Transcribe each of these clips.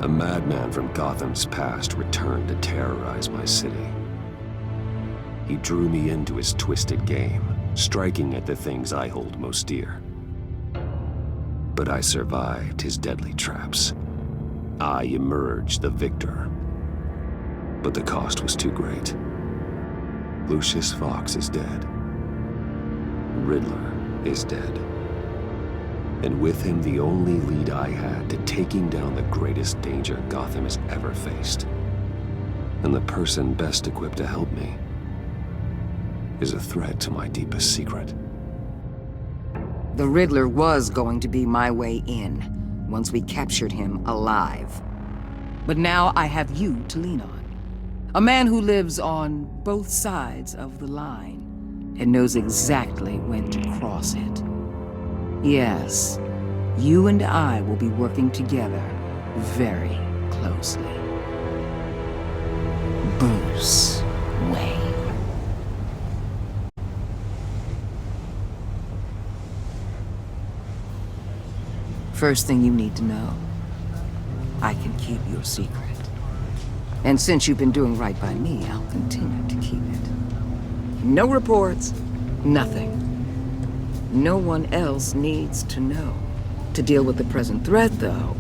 A madman from Gotham's past returned to terrorize my city. He drew me into his twisted game, striking at the things I hold most dear. But I survived his deadly traps. I emerged the victor. But the cost was too great. Lucius Fox is dead. Riddler is dead. And with him, the only lead I had to taking down the greatest danger Gotham has ever faced. And the person best equipped to help me is a threat to my deepest secret. The Riddler was going to be my way in, once we captured him alive. But now I have you to lean on. A man who lives on both sides of the line, and knows exactly when to cross it. Yes, you and I will be working together very closely. Bruce Wayne. First thing you need to know, I can keep your secret. And since you've been doing right by me, I'll continue to keep it. No reports, nothing. No one else needs to know. To deal with the present threat, though,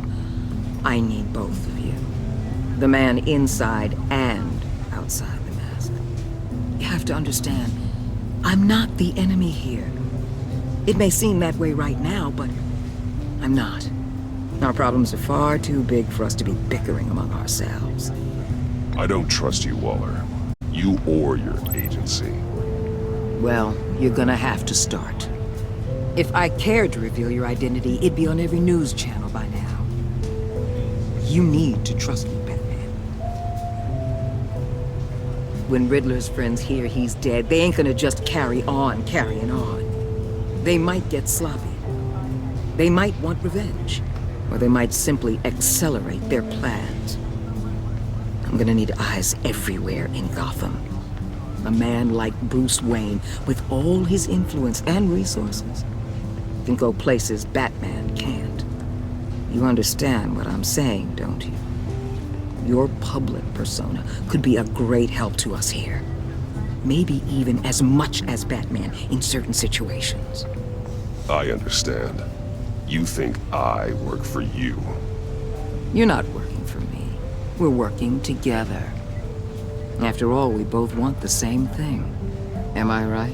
I need both of you. The man inside and outside the mask. You have to understand, I'm not the enemy here. It may seem that way right now, but I'm not. Our problems are far too big for us to be bickering among ourselves. I don't trust you, Waller. You or your agency. Well, you're gonna have to start. If I cared to reveal your identity, it'd be on every news channel by now. You need to trust me, Batman. When Riddler's friends hear he's dead, they ain't gonna just carry on carrying on. They might get sloppy. They might want revenge. Or they might simply accelerate their plans. I'm gonna need eyes everywhere in Gotham. A man like Bruce Wayne, with all his influence and resources, can go places Batman can't. You understand what I'm saying, don't you? Your public persona could be a great help to us here. Maybe even as much as Batman in certain situations. I understand. You think I work for you. You're not working for me. We're working together. After all, we both want the same thing. Am I right?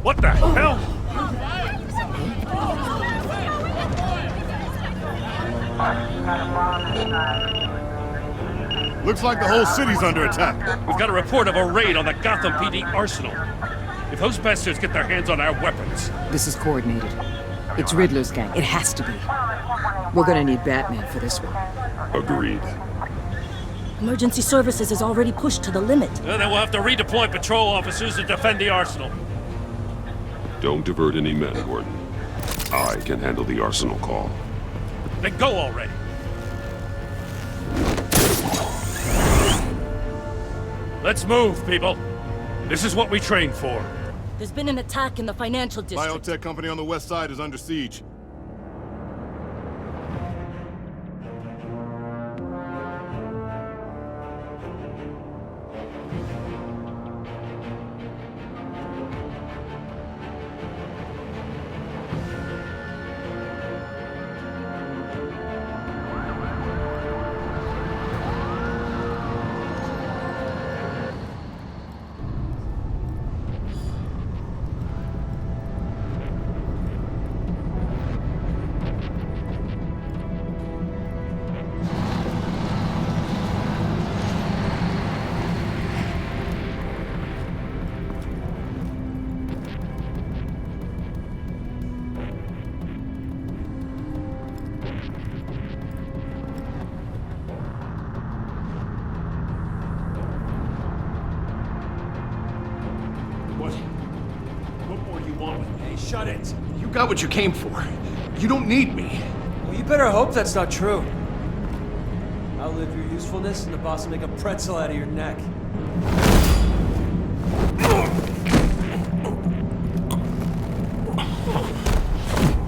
What the hell? Looks like the whole city's under attack. We've got a report of a raid on the Gotham PD arsenal. If those bastards get their hands on our weapons... This is coordinated. It's Riddler's gang. It has to be. We're gonna need Batman for this one. Agreed. Emergency services is already pushed to the limit. Then we'll have to redeploy patrol officers to defend the arsenal. Don't divert any men, Gordon. I can handle the arsenal call. Then go already. Let's move, people. This is what we trained for. There's been an attack in the financial district. Biotech company on the west side is under siege. What more do you want with me? Hey, shut it. You got what you came for. You don't need me. Well, you better hope that's not true. Outlive your usefulness and the boss will make a pretzel out of your neck.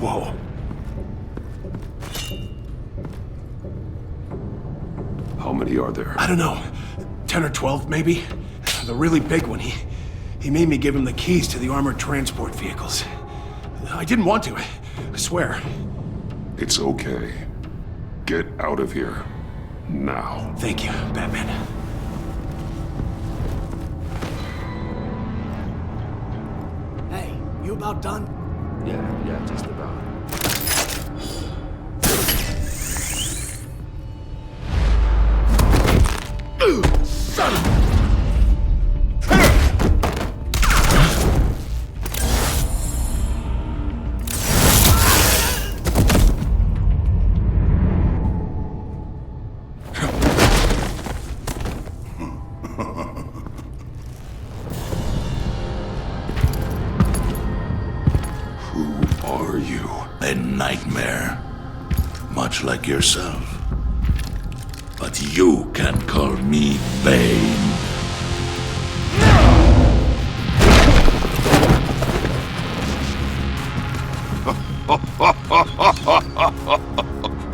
Whoa. many are there? I don't know. 10 or 12, maybe? The really big one, he made me give him the keys to the armored transport vehicles. I didn't want to, I swear. It's okay. Get out of here. Now. Thank you, Batman. Hey, you about done? Yeah, just about. Son of a... A nightmare, much like yourself. But you can call me Bane.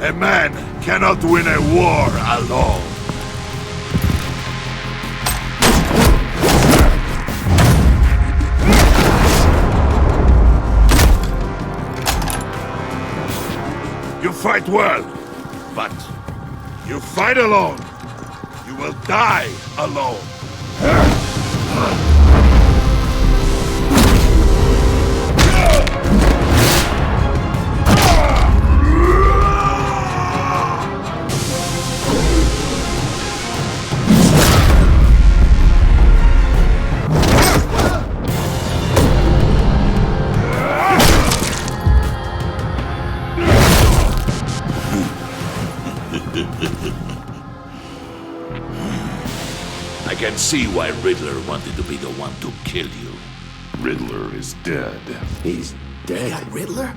A man cannot win a war alone. You fight well, but you fight alone. You will die alone. I can see why Riddler wanted to be the one to kill you. Riddler is dead. He's dead. Riddler?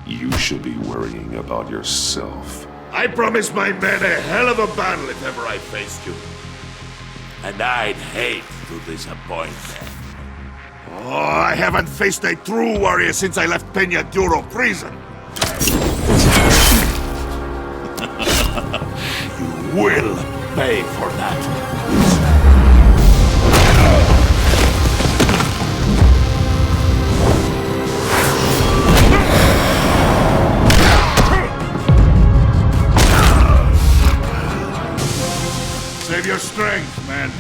You should be worrying about yourself. I promised my men a hell of a battle if ever I faced you. And I'd hate to disappoint them. Oh, I haven't faced a true warrior since I left Peña Duro prison. You will pay for that. Save your strength, man.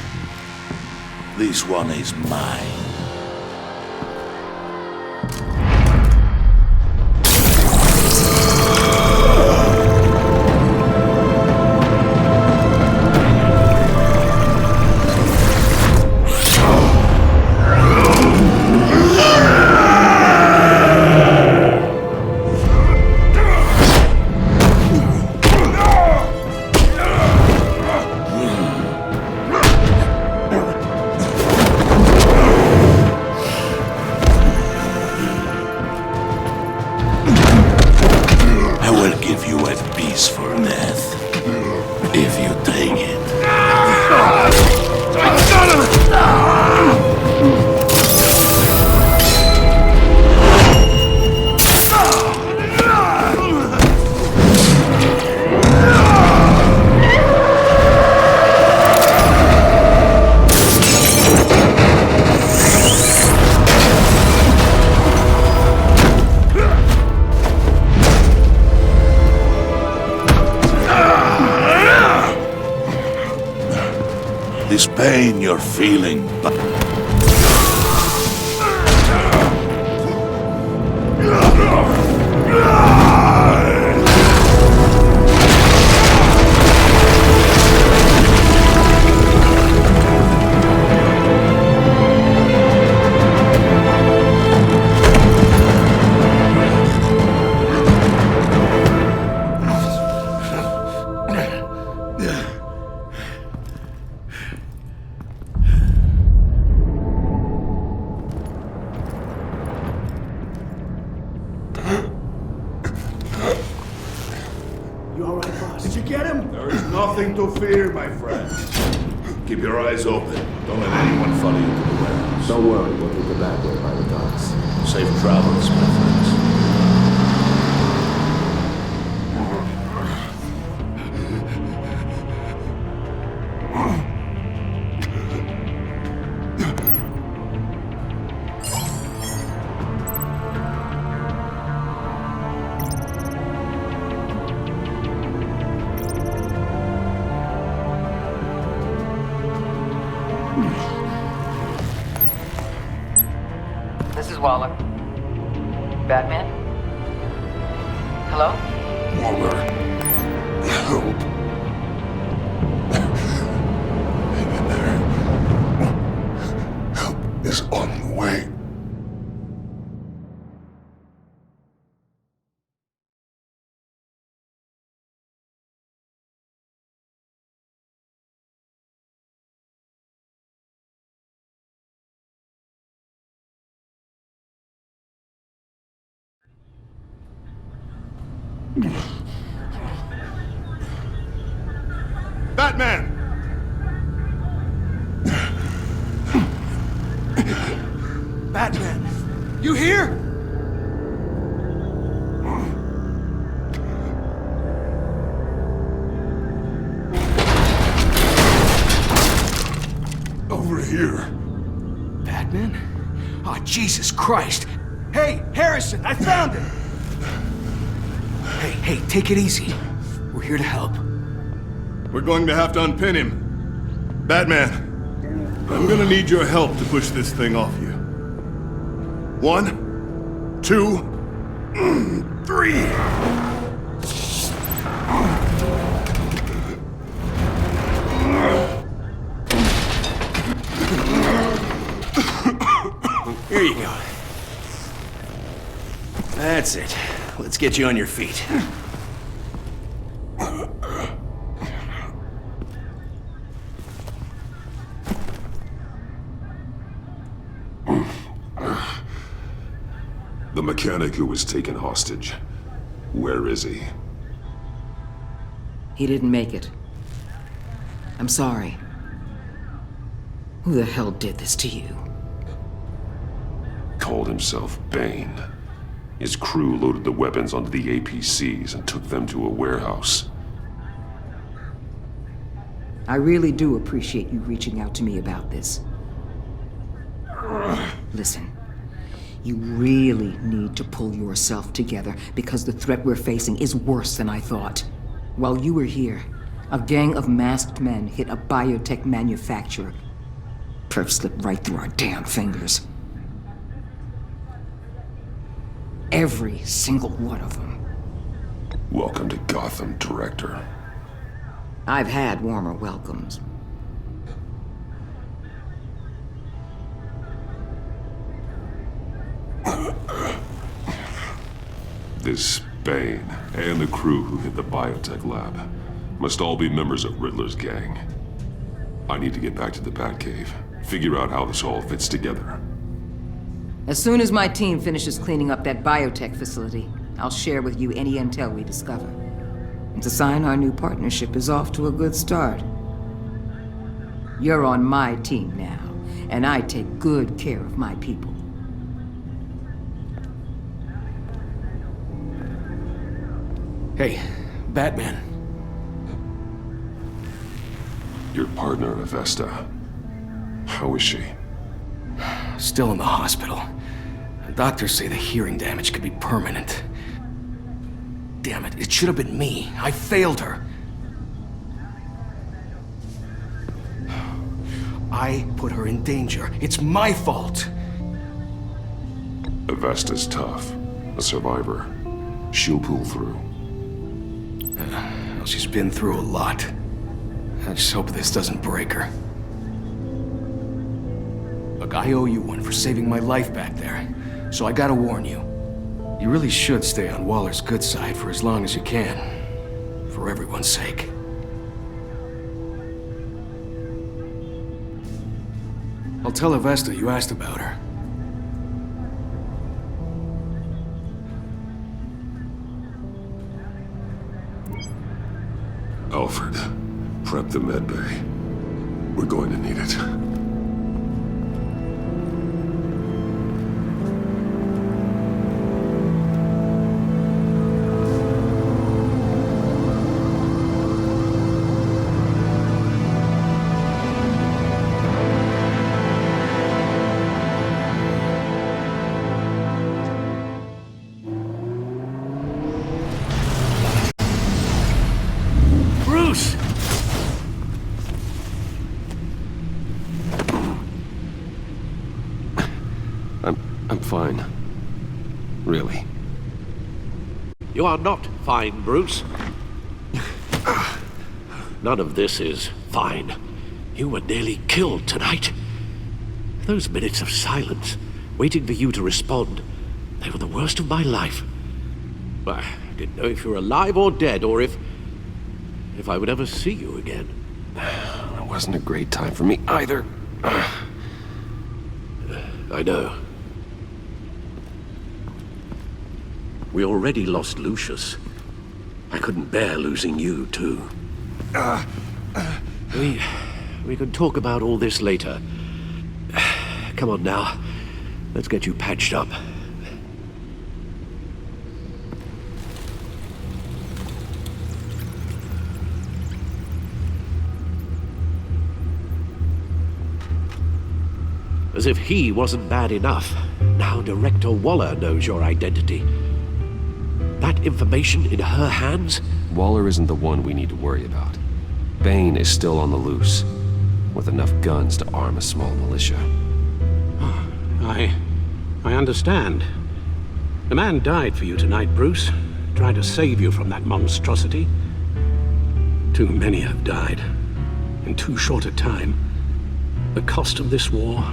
This one is mine. This pain you're feeling, but... You all right, boss? Did you get him? There is nothing to fear, my friend. Keep your eyes open. Don't let anyone follow you to the warehouse. Don't worry, we'll take the back way by the docks. Safe travels, my friends. This is Waller. Batman? Hello? Waller, help. Hang in there. Help is on the way. Batman! Batman! You here? Over here. Batman? Oh, Jesus Christ! Hey, Harrison, I found him! Hey, take it easy. We're here to help. We're going to have to unpin him. Batman, I'm gonna need your help to push this thing off you. 1, 2, 3. Here you go. That's it. Let's get you on your feet. The mechanic who was taken hostage. Where is he? He didn't make it. I'm sorry. Who the hell did this to you? Called himself Bane. His crew loaded the weapons onto the APCs and took them to a warehouse. I really do appreciate you reaching out to me about this. Listen, you really need to pull yourself together because the threat we're facing is worse than I thought. While you were here, a gang of masked men hit a biotech manufacturer. Perp slipped right through our damn fingers. Every single one of them. Welcome to Gotham, Director. I've had warmer welcomes. This Bane and the crew who hit the biotech lab must all be members of Riddler's gang. I need to get back to the Batcave, figure out how this all fits together. As soon as my team finishes cleaning up that biotech facility, I'll share with you any intel we discover. And to sign our new partnership is off to a good start. You're on my team now, and I take good care of my people. Hey, Batman. Your partner, Avesta. How is she? Still in the hospital. Doctors say the hearing damage could be permanent. Damn it, it should have been me. I failed her. I put her in danger. It's my fault. Avesta's tough. A survivor. She'll pull through. Well, she's been through a lot. I just hope this doesn't break her. Look, I owe you one for saving my life back there. So I gotta warn you. You really should stay on Waller's good side for as long as you can. For everyone's sake. I'll tell Avesta you asked about her. Alfred, prep the medbay. We're going to need it. fine. Really. You are not fine, Bruce. None of this is fine. You were nearly killed tonight. Those minutes of silence, waiting for you to respond, they were the worst of my life. I didn't know if you were alive or dead, or if I would ever see you again. It wasn't a great time for me either. I know. We already lost Lucius. I couldn't bear losing you, too. We can talk about all this later. Come on now. Let's get you patched up. As if he wasn't bad enough, now Director Waller knows your identity. That information in her hands? Waller isn't the one we need to worry about. Bane is still on the loose, with enough guns to arm a small militia. I understand. The man died for you tonight, Bruce. Trying to save you from that monstrosity. Too many have died. In too short a time. The cost of this war,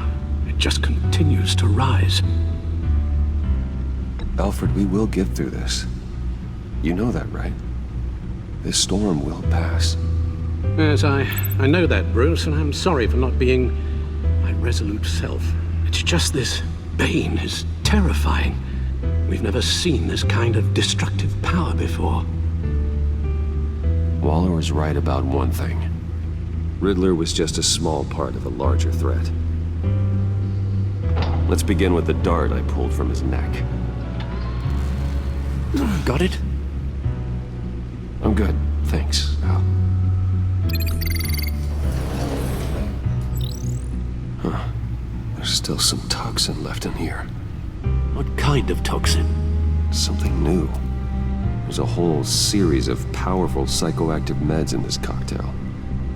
it just continues to rise. Alfred, we will get through this. You know that, right? This storm will pass. Yes, I know that, Bruce, and I'm sorry for not being my resolute self. It's just this Bane is terrifying. We've never seen this kind of destructive power before. Waller was right about one thing. Riddler was just a small part of a larger threat. Let's begin with the dart I pulled from his neck. Got it? I'm good, thanks, Al. Huh. There's still some toxin left in here. What kind of toxin? Something new. There's a whole series of powerful psychoactive meds in this cocktail.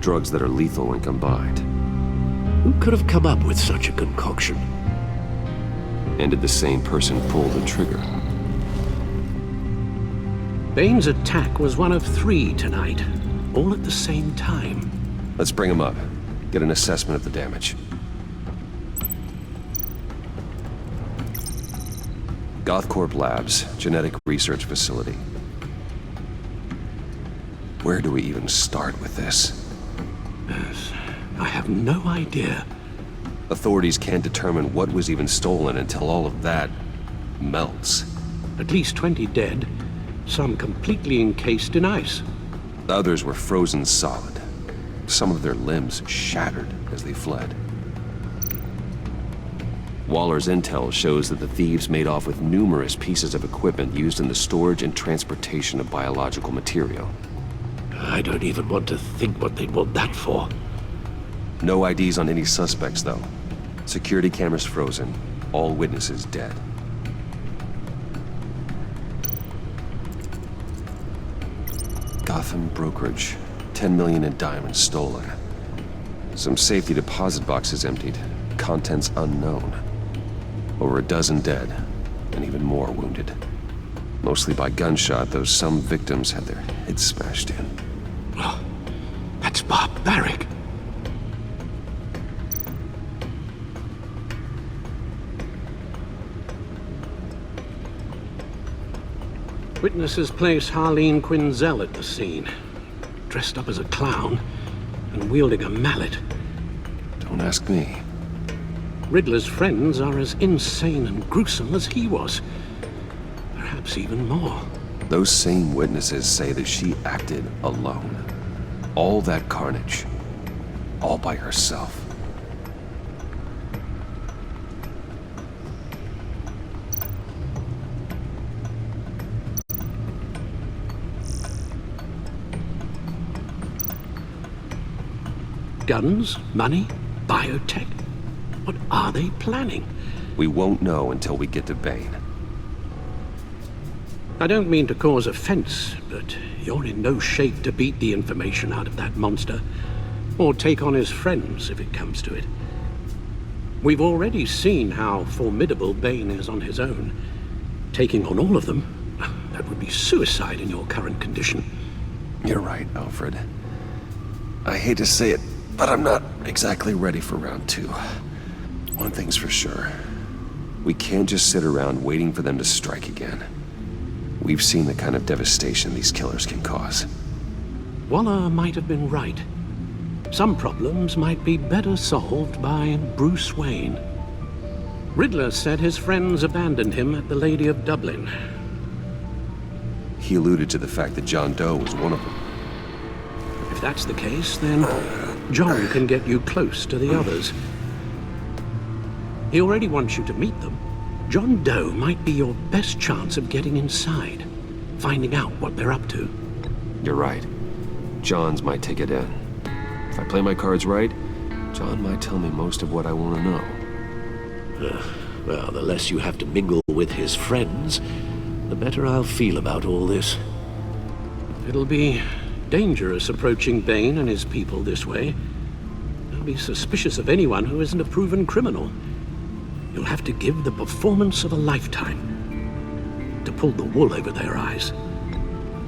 Drugs that are lethal when combined. Who could have come up with such a concoction? And did the same person pull the trigger? Bane's attack was one of 3 tonight, all at the same time. Let's bring him up. Get an assessment of the damage. Gothcorp Labs, genetic research facility. Where do we even start with this? Yes, I have no idea. Authorities can't determine what was even stolen until all of that melts. At least 20 dead, some completely encased in ice. The others were frozen solid. Some of their limbs shattered as they fled. Waller's intel shows that the thieves made off with numerous pieces of equipment used in the storage and transportation of biological material. I don't even want to think what they'd want that for. No IDs on any suspects, though. Security cameras frozen. All witnesses dead. Gotham brokerage. 10 million in diamonds stolen. Some safety deposit boxes emptied. Contents unknown. Over a dozen dead, and even more wounded. Mostly by gunshot, though some victims had their heads smashed in. Oh, that's barbaric. Witnesses place Harleen Quinzel at the scene, dressed up as a clown and wielding a mallet. Don't ask me. Riddler's friends are as insane and gruesome as he was. Perhaps even more. Those same witnesses say that she acted alone. All that carnage. All by herself. Guns, money, biotech. What are they planning? We won't know until we get to Bane. I don't mean to cause offense, but you're in no shape to beat the information out of that monster, or take on his friends if it comes to it. We've already seen how formidable Bane is on his own. Taking on all of them, that would be suicide in your current condition. You're right, Alfred. I hate to say it, but I'm not exactly ready for round 2. One thing's for sure. We can't just sit around waiting for them to strike again. We've seen the kind of devastation these killers can cause. Waller might have been right. Some problems might be better solved by Bruce Wayne. Riddler said his friends abandoned him at the Lady of Dublin. He alluded to the fact that John Doe was one of them. If that's the case, then John can get you close to the others. He already wants you to meet them. John Doe might be your best chance of getting inside, finding out what they're up to. You're right. John's my ticket in. If I play my cards right, John might tell me most of what I want to know. Well, the less you have to mingle with his friends, the better I'll feel about all this. It'll be dangerous approaching Bane and his people this way. They'll be suspicious of anyone who isn't a proven criminal. You'll have to give the performance of a lifetime to pull the wool over their eyes.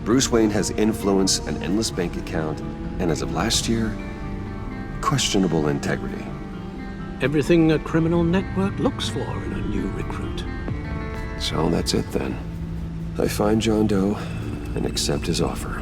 Bruce Wayne has influence, an endless bank account, and as of last year, questionable integrity. Everything a criminal network looks for in a new recruit. So that's it then. I find John Doe and accept his offer.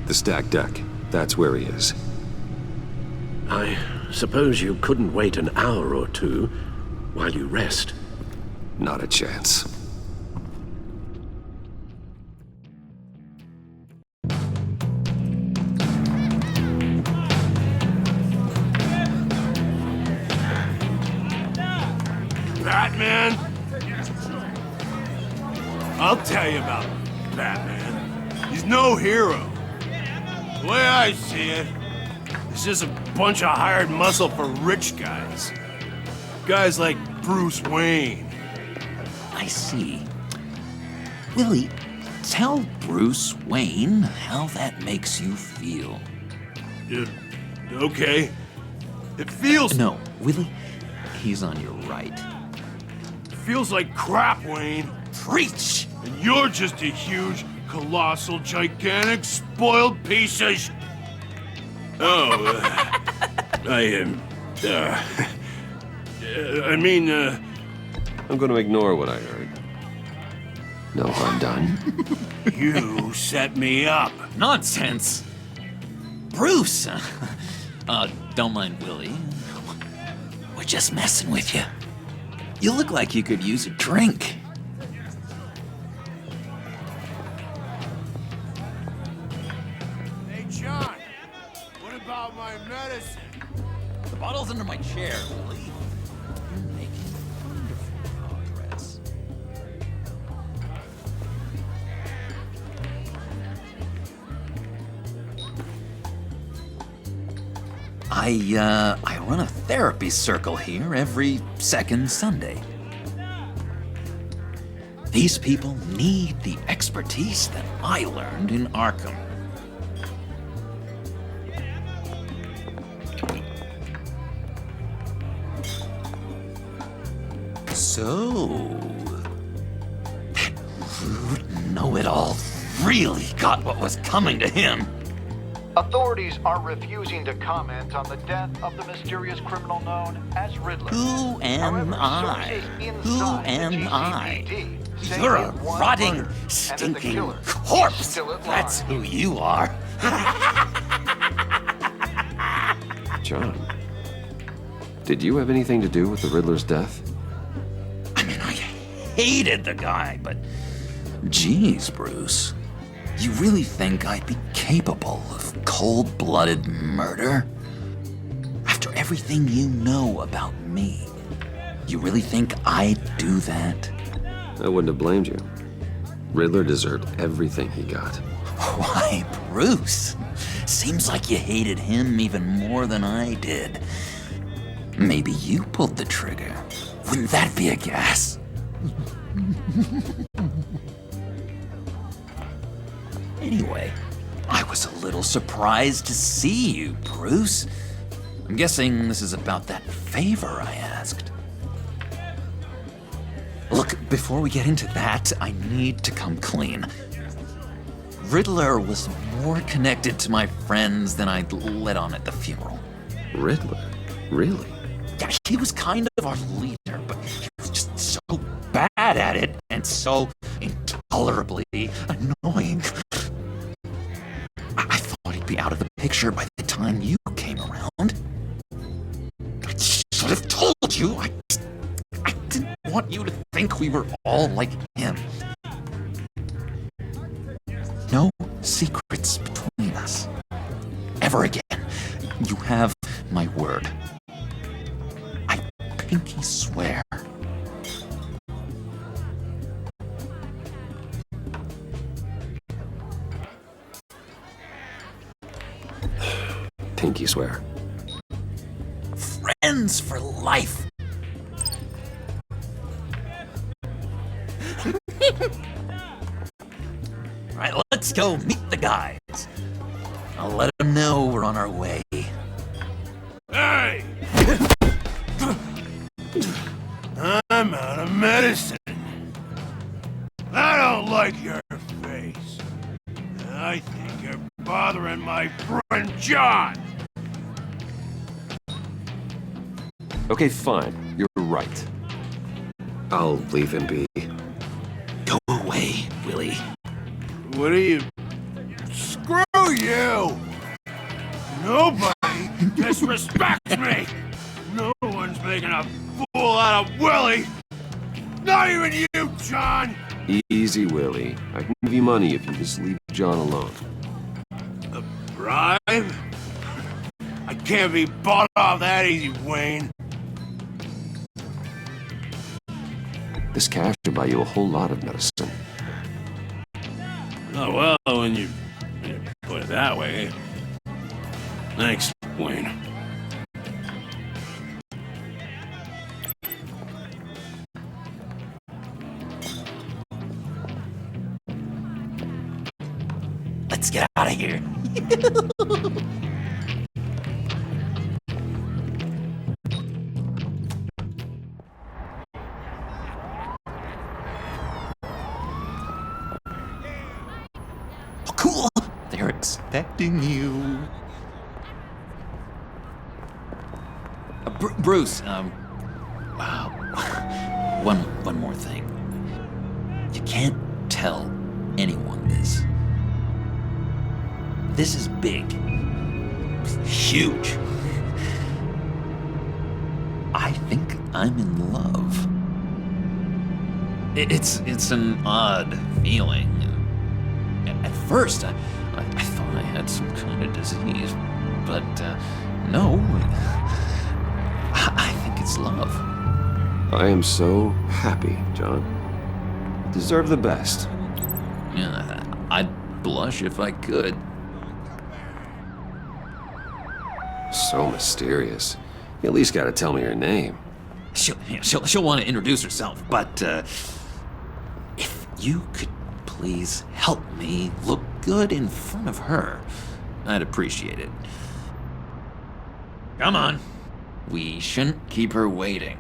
The stacked deck. That's where he is. I suppose you couldn't wait an hour or two while you rest? Not a chance. Batman? I'll tell you about Batman. He's no hero. The way I see it, he's just a bunch of hired muscle for rich guys. Guys like Bruce Wayne. I see. Willie, tell Bruce Wayne how that makes you feel. Okay. It feels... No, Willie, he's on your right. Feels like crap, Wayne. Preach! And you're just a huge, colossal, gigantic, spoiled piece of sh... Oh, I mean, I'm going to ignore what I heard. No harm done. You set me up. Nonsense! Bruce! Don't mind Willie. We're just messing with you. You look like you could use a drink. Hey, John. What about my medicine? The bottle's under my chair, Willie. You're making wonderful progress. I run a therapy circle here every second Sunday. These people need the expertise that I learned in Arkham. So, that rude know-it-all really got what was coming to him. Authorities are refusing to comment on the death of the mysterious criminal known as Riddler. Who am I? Who am I? say You're he a won rotting, murder, and that the stinking killer is corpse. still at That's large. who you are. John, did you have anything to do with the Riddler's death? Hated the guy, but geez, Bruce. You really think I'd be capable of cold-blooded murder? After everything you know about me, you really think I'd do that? I wouldn't have blamed you. Riddler deserved everything he got. Why, Bruce? Seems like you hated him even more than I did. Maybe you pulled the trigger. Wouldn't that be a gas? Anyway, I was a little surprised to see you, Bruce. I'm guessing this is about that favor I asked. Look, before we get into that, I need to come clean. Riddler was more connected to my friends than I'd let on at the funeral. Riddler? Really? Yeah, he was kind of our leader, but he was just so bad at it and so intolerably annoying. I thought he'd be out of the picture by the time you came around. I should have told you. I didn't want you to think we were all like him. No secrets between us. Ever again. You have my word. I pinky swear. Pinky swear. Friends for life. All right, let's go meet the guys. I'll let them know we're on our way. Hey! I'm out of medicine. I don't like your face. I think you're bothering my friend John. Okay, fine. You're right. I'll leave him be. Go away, Willie. What are you? Screw you! Nobody disrespects me! No one's making a fool out of Willie! Not even you, John! Easy, Willie. I can give you money if you just leave John alone. A bribe? I can't be bought off that easy, Wayne. This cash will buy you a whole lot of medicine. Oh, well, when you put it that way. Thanks, Wayne. Let's get out of here. Oh, cool. They're expecting you. Bruce, one more thing. You can't tell anyone this. This is big. Huge. I think I'm in love. It's an odd feeling. At first, I thought I had some kind of disease, but no. I think it's love. I am so happy, John. You deserve the best. Yeah, I'd blush if I could. So mysterious. You at least gotta tell me your name. She'll want to introduce herself, but if you could please help me look good in front of her, I'd appreciate it. Come on. We shouldn't keep her waiting.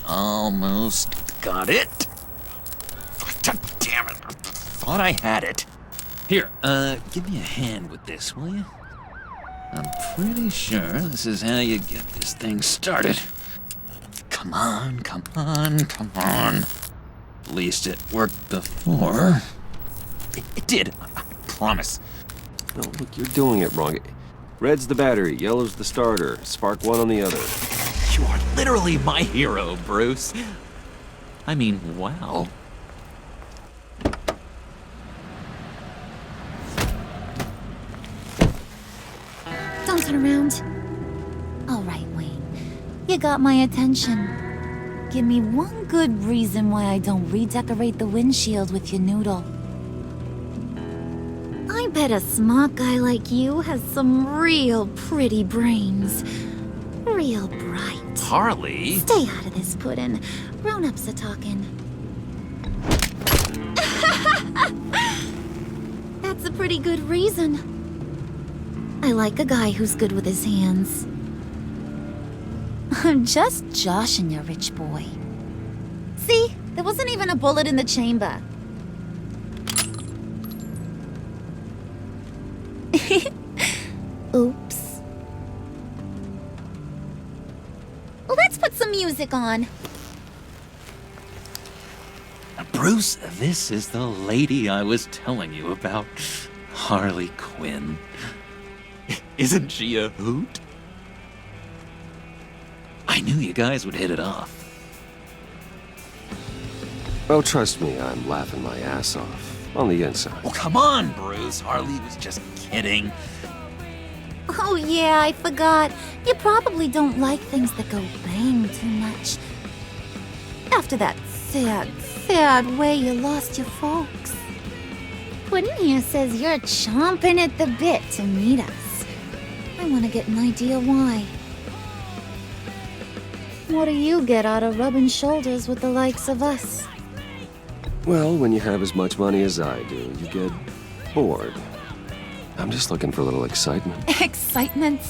Almost got it. God damn it. I thought I had it. Here, give me a hand with this, will you? I'm pretty sure this is how you get this thing started. Come on, come on, come on. At least it worked before. It did, I promise. No, look, you're doing it wrong. Red's the battery, yellow's the starter. Spark one on the other. You are literally my hero, Bruce. I mean, wow. you got my attention. Give me one good reason why I don't redecorate the windshield with your noodle. I bet a smart guy like you has some real pretty brains. Real bright. Harley? Stay out of this, Puddin'. Grown-ups are talking. That's a pretty good reason. I like a guy who's good with his hands. I'm just joshing you, rich boy. See? There wasn't even a bullet in the chamber. Oops. Let's put some music on. Bruce, this is the lady I was telling you about. Harley Quinn. Isn't she a hoot? I knew you guys would hit it off. Oh, trust me, I'm laughing my ass off. On the inside. Oh, come on, Bruce. Harley was just kidding. Oh yeah, I forgot. You probably don't like things that go bang too much. After that sad way you lost your folks. Puddin' here says you're chomping at the bit to meet us. I want to get an idea why. What do you get out of rubbing shoulders with the likes of us? Well, when you have as much money as I do, you get bored. I'm just looking for a little excitement. Excitement?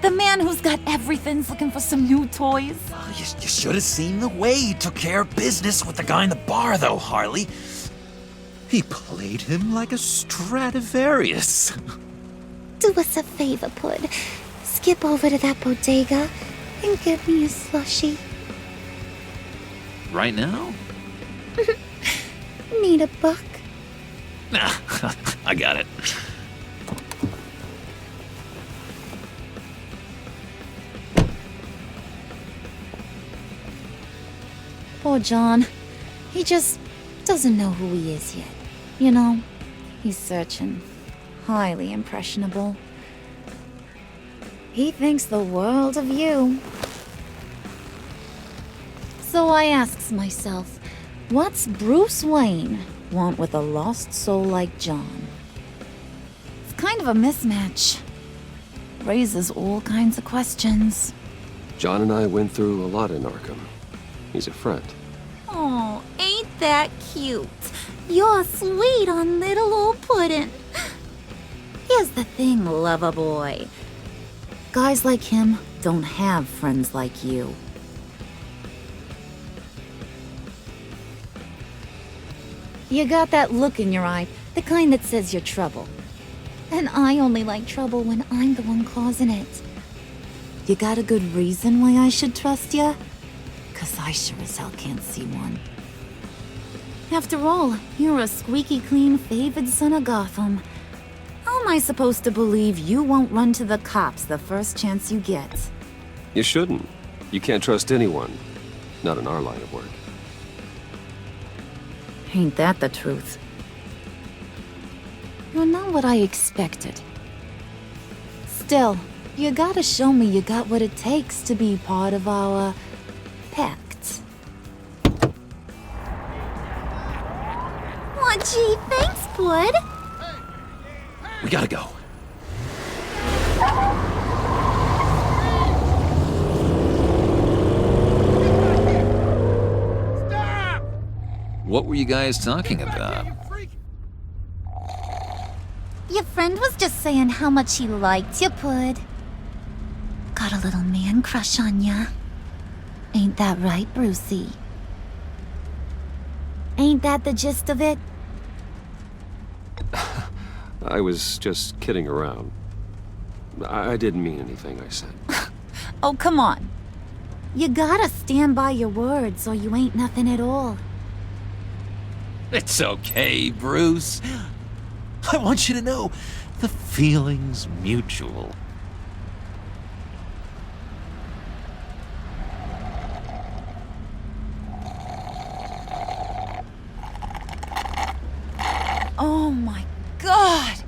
The man who's got everything's looking for some new toys. You should have seen the way he took care of business with the guy in the bar, though, Harley. He played him like a Stradivarius. Do us a favor, Pud. Skip over to that bodega and get me a slushie. Right now? Need a buck? Nah, I got it. Poor John. He just doesn't know who he is yet. You know, he's searching. Highly impressionable. He thinks the world of you. So I asks myself, what's Bruce Wayne want with a lost soul like John? It's kind of a mismatch. Raises all kinds of questions. John and I went through a lot in Arkham. He's a friend. Oh, ain't that cute? You're sweet on little old Puddin'. Here's the thing, lover boy. Guys like him don't have friends like you. You got that look in your eye, the kind that says you're trouble. And I only like trouble when I'm the one causing it. You got a good reason why I should trust you? 'Cause I sure as hell can't see one. After all, you're a squeaky clean favored son of Gotham. How am I supposed to believe you won't run to the cops the first chance you get? You shouldn't. You can't trust anyone. Not in our line of work. Ain't that the truth? You're not what I expected. Still, you gotta show me you got what it takes to be part of our pact. Aw, gee, thanks, Bud. We gotta go. What were you guys talking about? Your friend was just saying how much he liked you, Pud. Got a little man crush on ya. Ain't that right, Brucey? Ain't that the gist of it? I was just kidding around. I didn't mean anything I said. Oh, come on. You gotta stand by your words or you ain't nothing at all. It's okay, Bruce. I want you to know the feeling's mutual. Oh my god!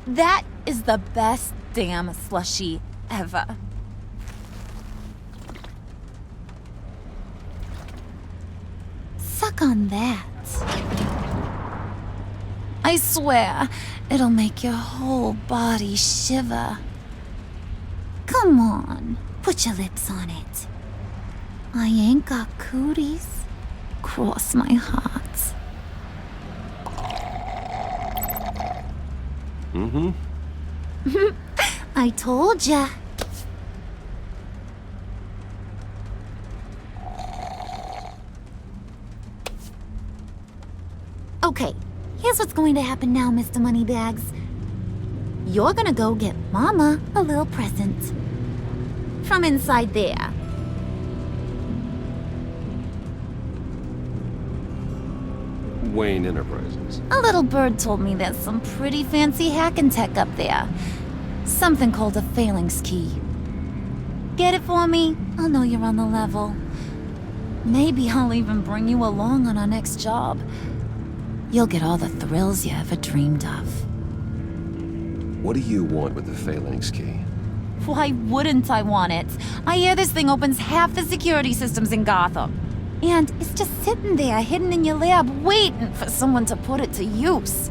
That is the best damn slushie ever. Work on that. I swear, it'll make your whole body shiver. Come on, put your lips on it. I ain't got cooties. Cross my heart. Mm-hmm. I told ya. Okay, here's what's going to happen now, Mr. Moneybags. You're gonna go get Mama a little present. From inside there. Wayne Enterprises. A little bird told me there's some pretty fancy hacking tech up there. Something called a phalanx key. Get it for me? I'll know you're on the level. Maybe I'll even bring you along on our next job. You'll get all the thrills you ever dreamed of. What do you want with the phalanx key? Why wouldn't I want it? I hear this thing opens half the security systems in Gotham. And it's just sitting there, hidden in your lab, waiting for someone to put it to use.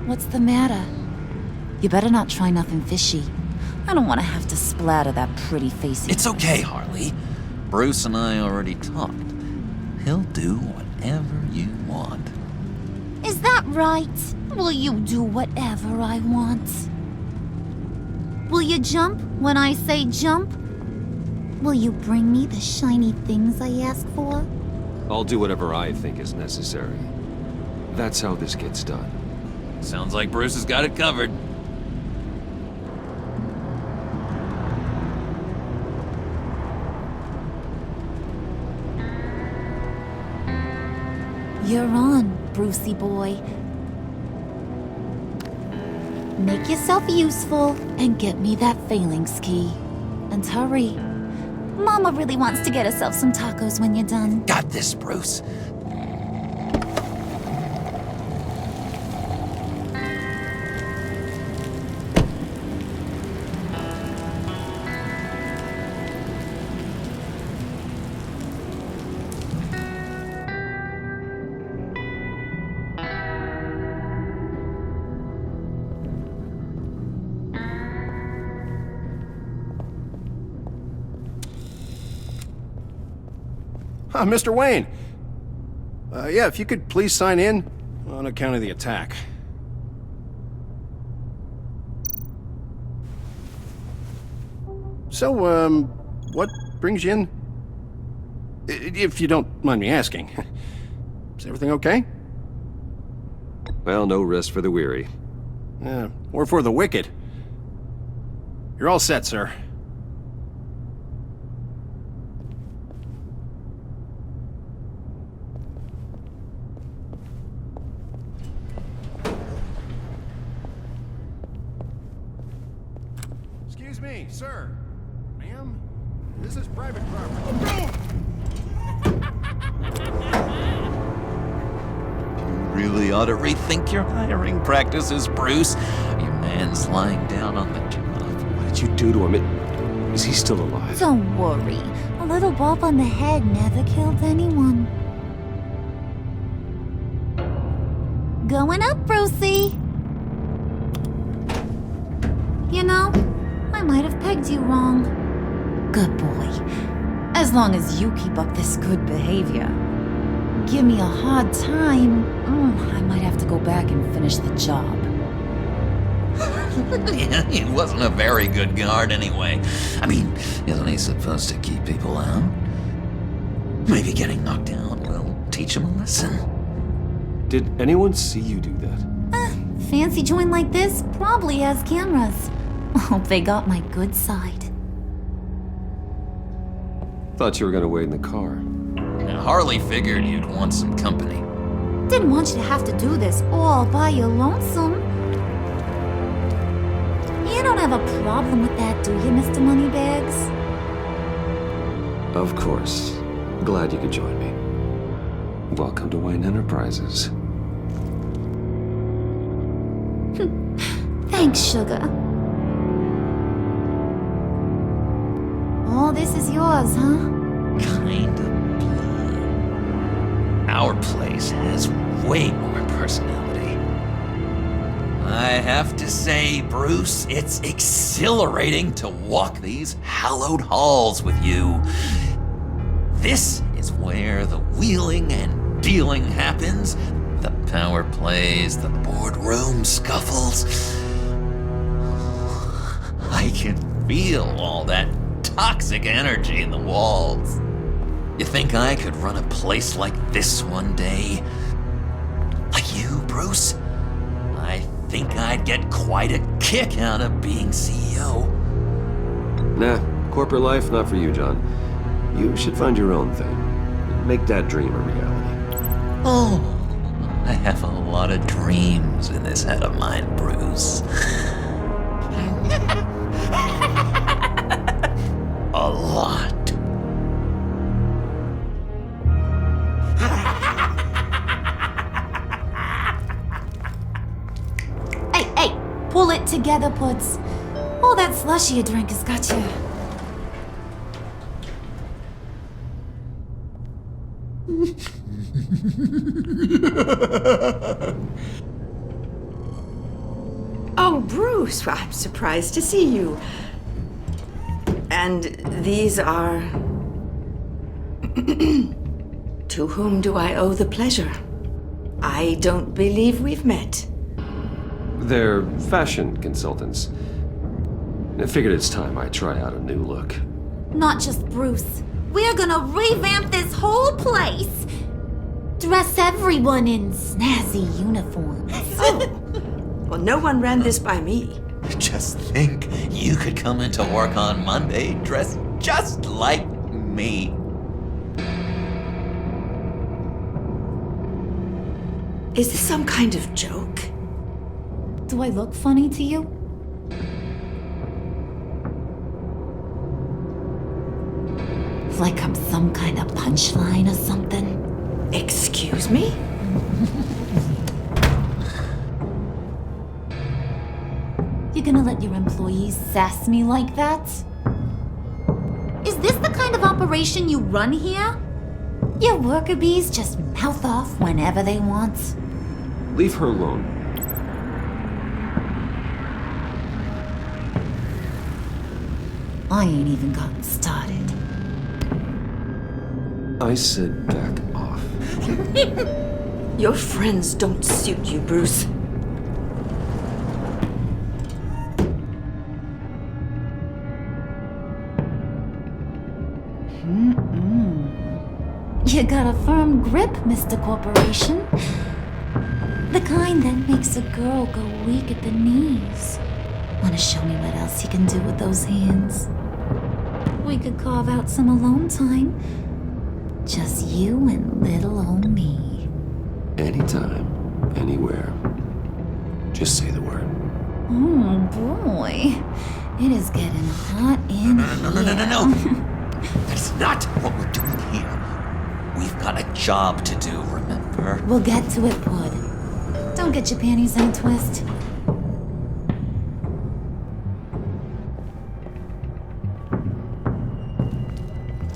What's the matter? You better not try nothing fishy. I don't want to have to splatter that pretty face. It's okay, Harley. Bruce and I already talked. He'll do whatever you want. Is that right? Will you do whatever I want? Will you jump when I say jump? Will you bring me the shiny things I ask for? I'll do whatever I think is necessary. That's how this gets done. Sounds like Bruce has got it covered. You're on, Brucey boy. Make yourself useful and get me that phalanx key. And hurry. Mama really wants to get herself some tacos when you're done. Got this, Bruce. Mr. Wayne. Yeah, if you could please sign in on account of the attack. So, what brings you in? If you don't mind me asking. Is everything okay? Well, no rest for the weary. Or for the wicked. You're all set, sir. Excuse me, sir. Ma'am, this is private property. You really ought to rethink your hiring practices, Bruce. Your man's lying down on the job. What did you do to him? Is he still alive? Don't worry. A little bump on the head never killed anyone. Going up, Brucey. You know, I might have pegged you wrong. Good boy. As long as you keep up this good behavior. Give me a hard time, I might have to go back and finish the job. Yeah, he wasn't a very good guard anyway. I mean, isn't he supposed to keep people out? Maybe getting knocked out will teach him a lesson. Did anyone see you do that? Fancy joint like this probably has cameras. Hope they got my good side. Thought you were gonna wait in the car. Now, Harley figured you'd want some company. Didn't want you to have to do this all by your lonesome. You don't have a problem with that, do you, Mr. Moneybags? Of course. Glad you could join me. Welcome to Wayne Enterprises. Thanks, sugar. All this is yours, huh? Kind of blood. our place has way more personality. I have to say, Bruce, it's exhilarating to walk these hallowed halls with you. This is where the wheeling and dealing happens, the power plays, the boardroom scuffles. I can feel all that toxic energy in the walls. You think I could run a place like this one day? Like you, Bruce? I think I'd get quite a kick out of being CEO. Nah, corporate life, not for you, John. You should find your own thing. Make that dream a reality. Oh, I have a lot of dreams in this head of mine, Bruce. A lot. Hey, pull it together, Puds. All that slushy you drank has got you. Oh, Bruce, I'm surprised to see you. And these are... To whom do I owe the pleasure? I don't believe we've met. They're fashion consultants. I figured it's time I try out a new look. Not just Bruce. We're gonna revamp this whole place. Dress everyone in snazzy uniforms. Oh, well, no one ran this by me. Just think, you could come into work on Monday dressed just like me. Is this some kind of joke? Do I look funny to you? Like I'm some kind of punchline or something? Excuse me? You gonna let your employees sass me like that? Is this the kind of operation you run here? Your worker bees just mouth off whenever they want. Leave her alone. I ain't even gotten started. I said back off. Your friends don't suit you, Bruce. You got a firm grip, Mr. Corporation. The kind that makes a girl go weak at the knees. Wanna show me what else you can do with those hands? We could carve out some alone time. Just you and little old me. Anytime, anywhere. Just say the word. Oh boy. It is getting hot in here. No. That's not what we're doing here. We've got a job to do, remember? We'll get to it, Pud. Don't get your panties in a twist.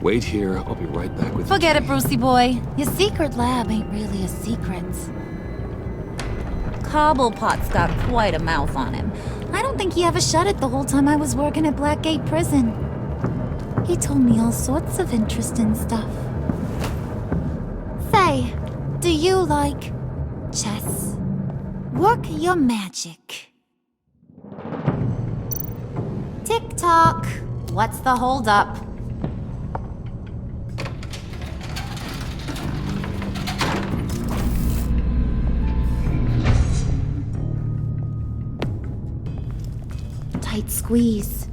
Wait here, I'll be right back with you. Forget it, Brucey boy. Your secret lab ain't really a secret. Cobblepot's got quite a mouth on him. I don't think he ever shut it the whole time I was working at Blackgate Prison. He told me all sorts of interesting stuff. Say, do you like chess? Work your magic. Tick-tock. What's the holdup? Tight squeeze.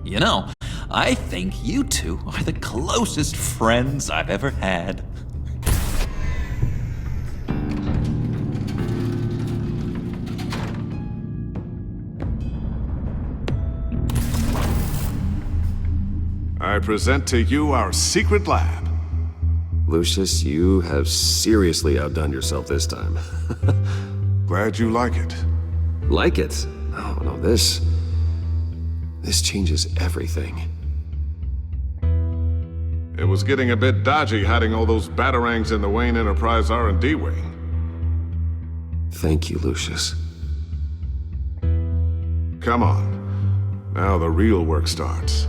You know, I think you two are the closest friends I've ever had. I present to you our secret lab. Lucius, you have seriously outdone yourself this time. Glad you like it. Like it? Oh, no, this changes everything. It was getting a bit dodgy hiding all those batarangs in the Wayne Enterprise R&D wing. Thank you, Lucius. Come on. Now the real work starts.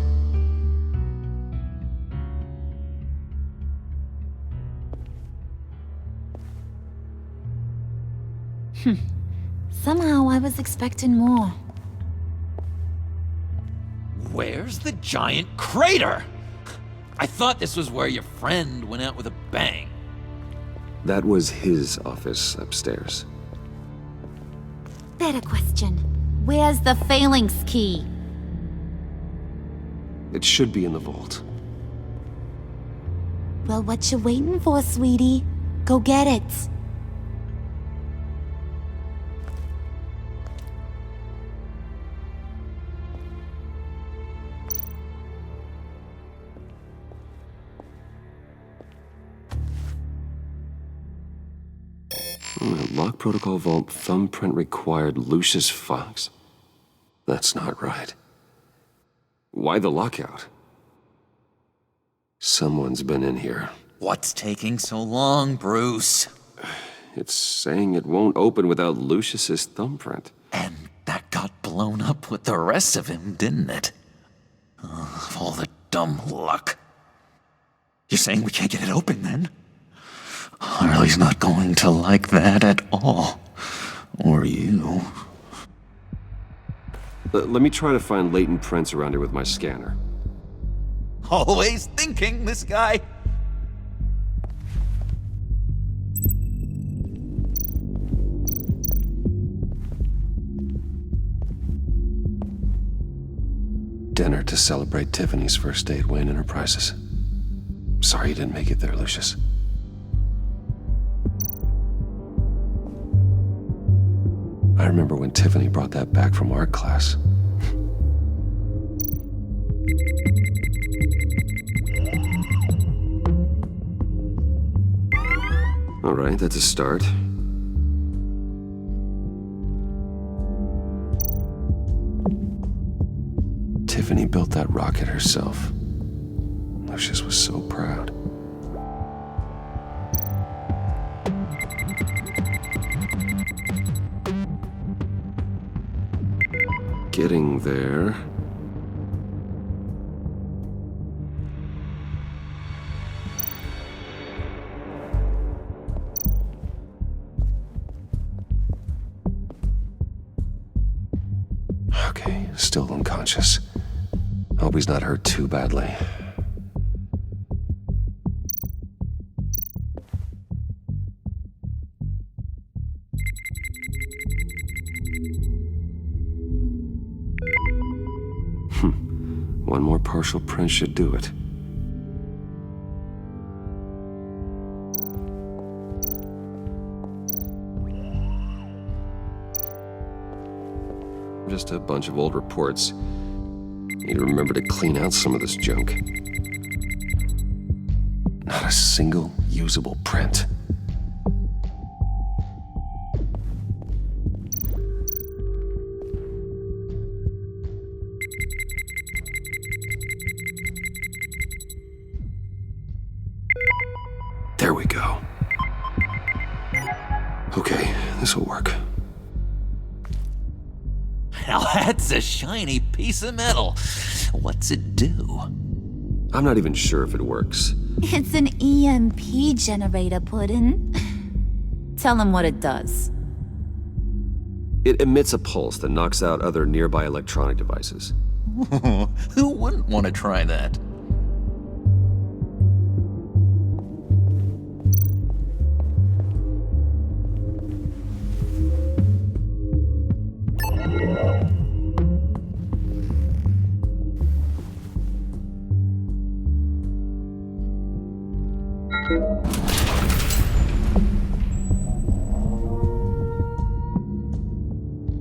Somehow I was expecting more. Where's the giant crater? I thought this was where your friend went out with a bang. That was his office upstairs. Better question. Where's the phalanx key? It should be in the vault. Well, what you waiting for, sweetie? Go get it. Lock protocol vault thumbprint required Lucius Fox. That's not right. Why the lockout? Someone's been in here. What's taking so long, Bruce? It's saying it won't open without Lucius's thumbprint. And that got blown up with the rest of him, didn't it? All the dumb luck. You're saying we can't get it open, then? Harley's not going to like that at all. Or you. Let me try to find latent prints around here with my scanner. Always thinking, this guy. Dinner to celebrate Tiffany's first day at Wayne Enterprises. Sorry you didn't make it there, Lucius. I remember when Tiffany brought that back from art class. All right, that's a start. Tiffany built that rocket herself. Lucius was so proud. Getting there. Okay, still unconscious. Hope he's not hurt too badly. One more partial print should do it. Just a bunch of old reports. Need to remember to clean out some of this junk. Not a single usable print. There we go. Okay, this'll work. Now that's a shiny piece of metal. What's it do? I'm not even sure if it works. It's an EMP generator, Puddin'. Tell him what it does. It emits a pulse that knocks out other nearby electronic devices. Who wouldn't want to try that?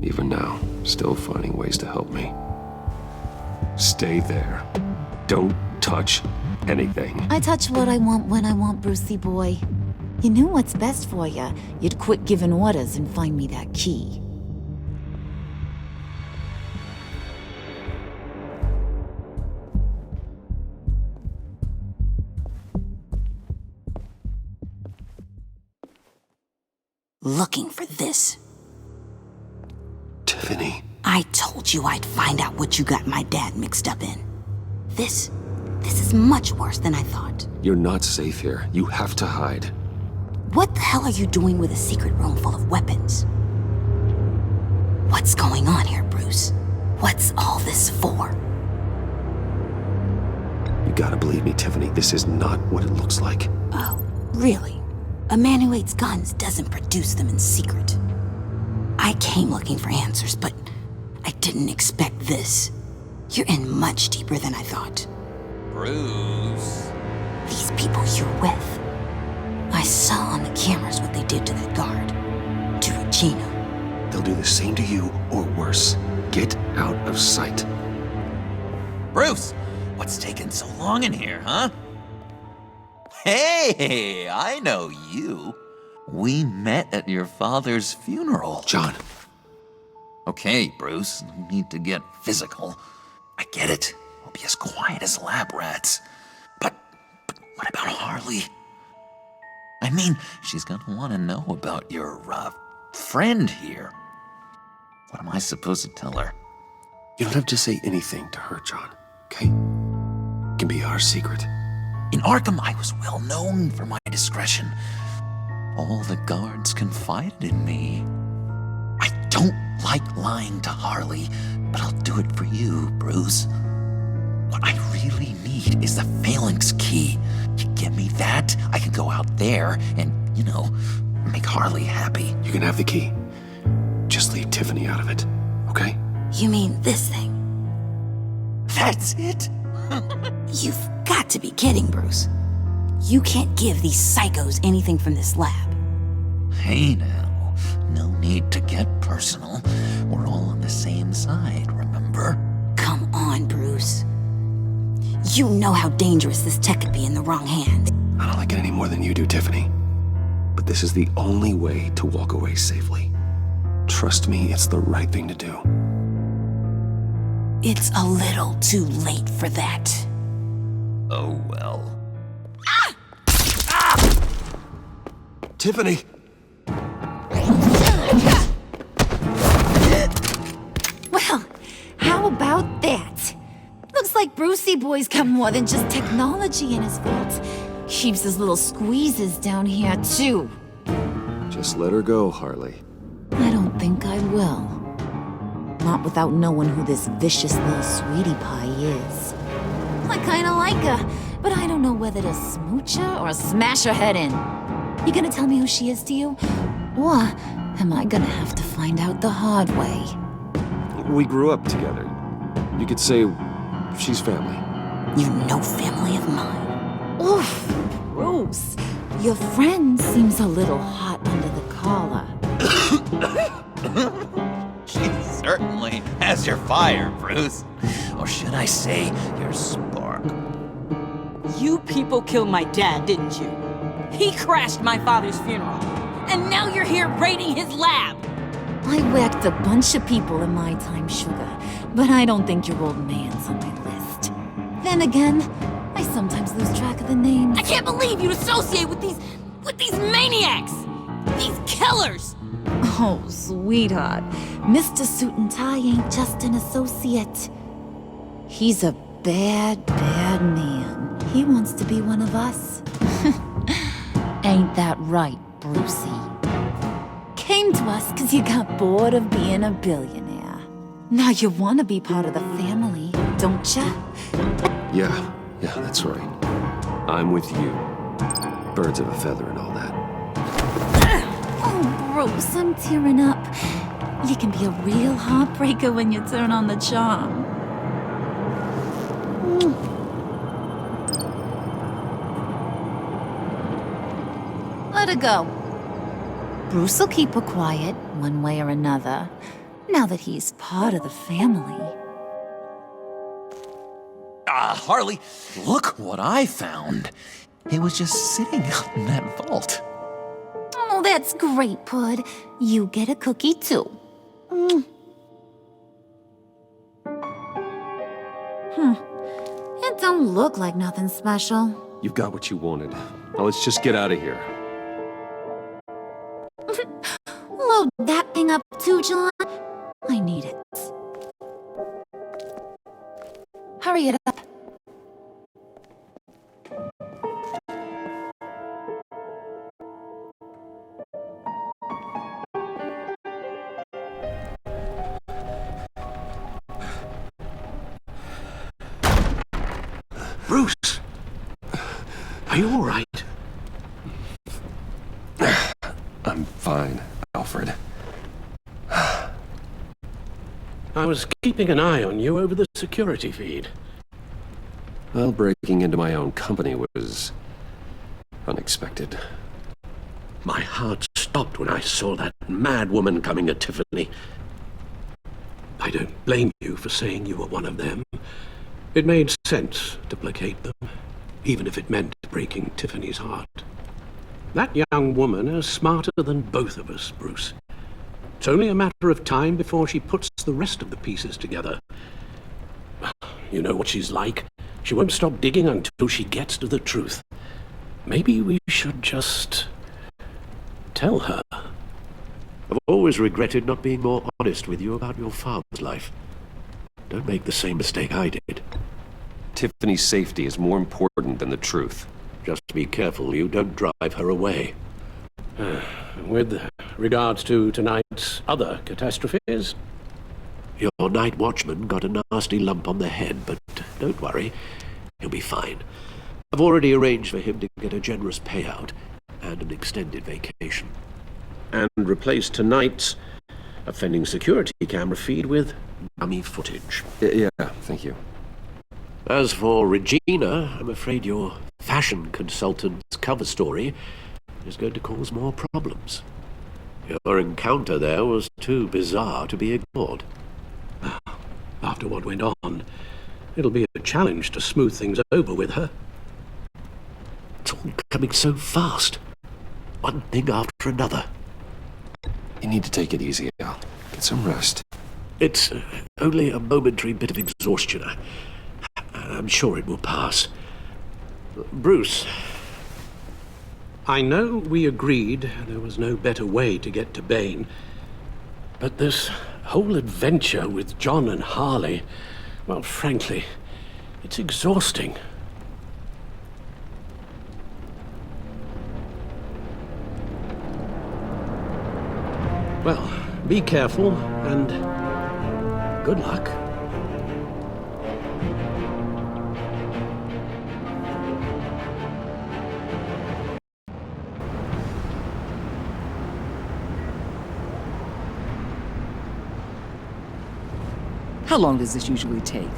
Even now, still finding ways to help me. Stay there. Don't touch anything. I touch what I want when I want, Brucey boy. You knew what's best for you. You'd quit giving orders and find me that key. looking for this. Tiffany. I told you I'd find out what you got my dad mixed up in. This is much worse than I thought. You're not safe here. You have to hide. What the hell are you doing with a secret room full of weapons? What's going on here, Bruce? What's all this for? You gotta believe me, Tiffany. This is not what it looks like. Oh, really? A man who hates guns doesn't produce them in secret. I came looking for answers, but I didn't expect this. You're in much deeper than I thought. Bruce. These people you're with. I saw on the cameras what they did to that guard. To Regina. They'll do the same to you, or worse. Get out of sight. Bruce, what's taking so long in here, huh? Hey, I know you. We met at your father's funeral. John. Okay, Bruce, no need to get physical. I get it. We'll be as quiet as lab rats. But what about Harley? I mean, she's gonna want to know about your, friend here. What am I supposed to tell her? You don't have to say anything to her, John, okay? It can be our secret. In Arkham, I was well known for my discretion. All the guards confided in me. I don't like lying to Harley, but I'll do it for you, Bruce. What I really need is the Phalanx key. You give me that, I can go out there and, make Harley happy. You can have the key. Just leave Tiffany out of it, okay? You mean this thing? That's it? You've got to be kidding, Bruce. You can't give these psychos anything from this lab. Hey now, no need to get personal. We're all on the same side, remember? Come on, Bruce. You know how dangerous this tech could be in the wrong hands. I don't like it any more than you do, Tiffany. But this is the only way to walk away safely. Trust me, it's the right thing to do. It's a little too late for that. Oh well. Tiffany! Well, how about that? Looks like Brucey Boy's got more than just technology in his vault. Keeps his little squeezes down here, too. Just let her go, Harley. I don't think I will. Not without knowing who this vicious little sweetie pie is. I kinda like her, but I don't know whether to smooch her or smash her head in. You gonna tell me who she is to you? Or am I gonna have to find out the hard way? We grew up together. You could say she's family. You're no family of mine. Oof, Bruce. Your friend seems a little hot under the collar. She certainly has your fire, Bruce. Or should I say, your spark. You people killed my dad, didn't you? He crashed my father's funeral. And now you're here raiding his lab. I whacked a bunch of people in my time, Sugar, but I don't think your old man's on my list. Then again, I sometimes lose track of the names. I can't believe you'd associate with these maniacs! These killers! Oh, sweetheart. Mr. Suit and Tie ain't just an associate. He's a bad, bad man. He wants to be one of us. Ain't that right, Brucey? Came to us because you got bored of being a billionaire. Now you want to be part of the family, don't ya? Yeah, that's right. I'm with you. Birds of a feather and all that. Oh, Bruce, I'm tearing up. You can be a real heartbreaker when you turn on the charm. Let her go. Bruce will keep her quiet, one way or another, now that he's part of the family. Harley, look what I found. It was just sitting out in that vault. Oh, that's great, Pud. You get a cookie, too. It don't look like nothing special. You've got what you wanted. Now let's just get out of here. load that thing up too, John? I need it. Hurry it up. Bruce! Are you all right? I'm fine, Alfred. I was keeping an eye on you over the security feed. Well, breaking into my own company was unexpected. My heart stopped when I saw that mad woman coming at Tiffany. I don't blame you for saying you were one of them. It made sense to placate them, even if it meant breaking Tiffany's heart. That young woman is smarter than both of us, Bruce. It's only a matter of time before she puts the rest of the pieces together. You know what she's like. She won't stop digging until she gets to the truth. Maybe we should just tell her. I've always regretted not being more honest with you about your father's life. Don't make the same mistake I did. Tiffany's safety is more important than the truth. Just be careful you don't drive her away. With regards to tonight's other catastrophes, your night watchman got a nasty lump on the head, but don't worry, he'll be fine. I've already arranged for him to get a generous payout and an extended vacation. And replace tonight's offending security camera feed with dummy footage. Yeah, thank you. As for Regina, I'm afraid your fashion consultant's cover story is going to cause more problems. Your encounter there was too bizarre to be ignored. After what went on, it'll be a challenge to smooth things over with her. It's all coming so fast. One thing after another. You need to take it easy, Al. Get some rest. It's only a momentary bit of exhaustion. I'm sure it will pass. Bruce, I know we agreed there was no better way to get to Bane, but this whole adventure with John and Harley, well, frankly, it's exhausting. Well, be careful, and good luck. How long does this usually take?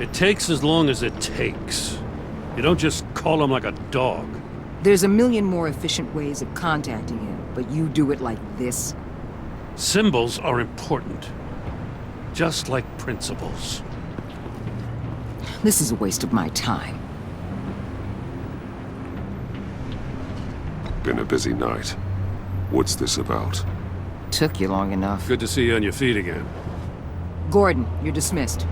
It takes as long as it takes. You don't just call him like a dog. There's a million more efficient ways of contacting him, but you do it like this? Symbols are important. Just like principles. This is a waste of my time. Been a busy night. What's this about? Took you long enough. Good to see you on your feet again. Gordon, you're dismissed.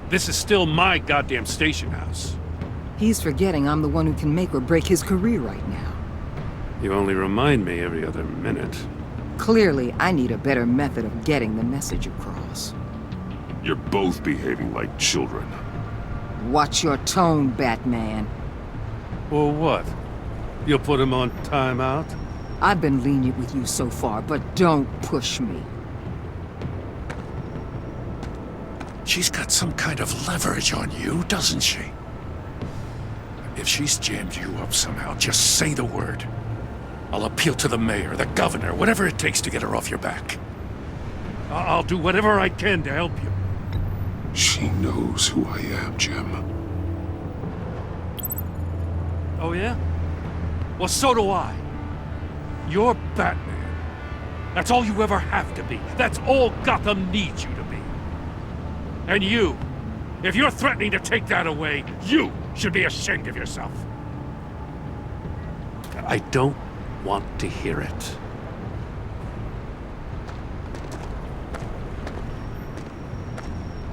This is still my goddamn station house. He's forgetting I'm the one who can make or break his career right now. You only remind me every other minute. Clearly, I need a better method of getting the message across. You're both behaving like children. Watch your tone, Batman. Or what? You'll put him on timeout? I've been lenient with you so far, but don't push me. She's got some kind of leverage on you, doesn't she? If she's jammed you up somehow, just say the word. I'll appeal to the mayor, the governor, whatever it takes to get her off your back. I'll do whatever I can to help you. She knows who I am, Jim. Oh yeah? Well, so do I. You're Batman. That's all you ever have to be. That's all Gotham needs you to be. And you, if you're threatening to take that away, you should be ashamed of yourself. I don't want to hear it.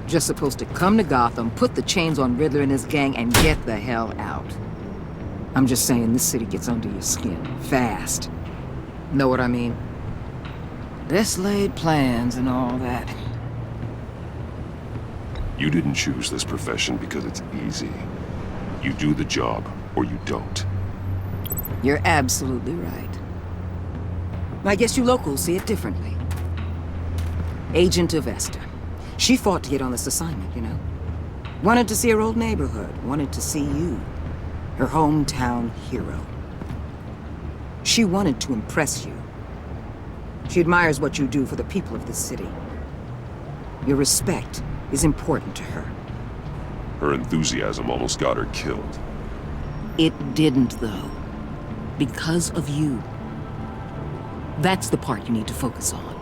Just supposed to come to Gotham, put the chains on Riddler and his gang, and get the hell out. I'm just saying, this city gets under your skin. Fast. Know what I mean? Best laid plans and all that. You didn't choose this profession because it's easy. You do the job, or you don't. You're absolutely right. I guess you locals see it differently. Agent Avesta. She fought to get on this assignment, you know? Wanted to see her old neighborhood, wanted to see you, her hometown hero. She wanted to impress you. She admires what you do for the people of this city. Your respect is important to her. Her enthusiasm almost got her killed. It didn't, though. Because of you. That's the part you need to focus on.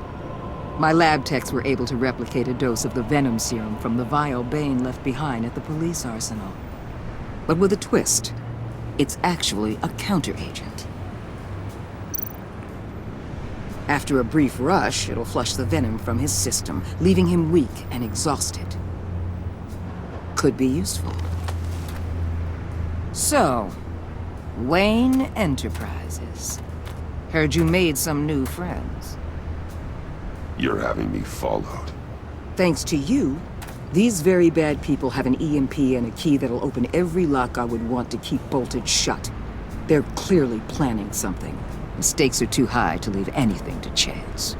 My lab techs were able to replicate a dose of the venom serum from the vial Bane left behind at the police arsenal. But with a twist. It's actually a counter-agent. After a brief rush, it'll flush the venom from his system, leaving him weak and exhausted. Could be useful. So, Wayne Enterprises. Heard you made some new friends. You're having me followed. Thanks to you, these very bad people have an EMP and a key that'll open every lock I would want to keep bolted shut. They're clearly planning something. The stakes are too high to leave anything to chance.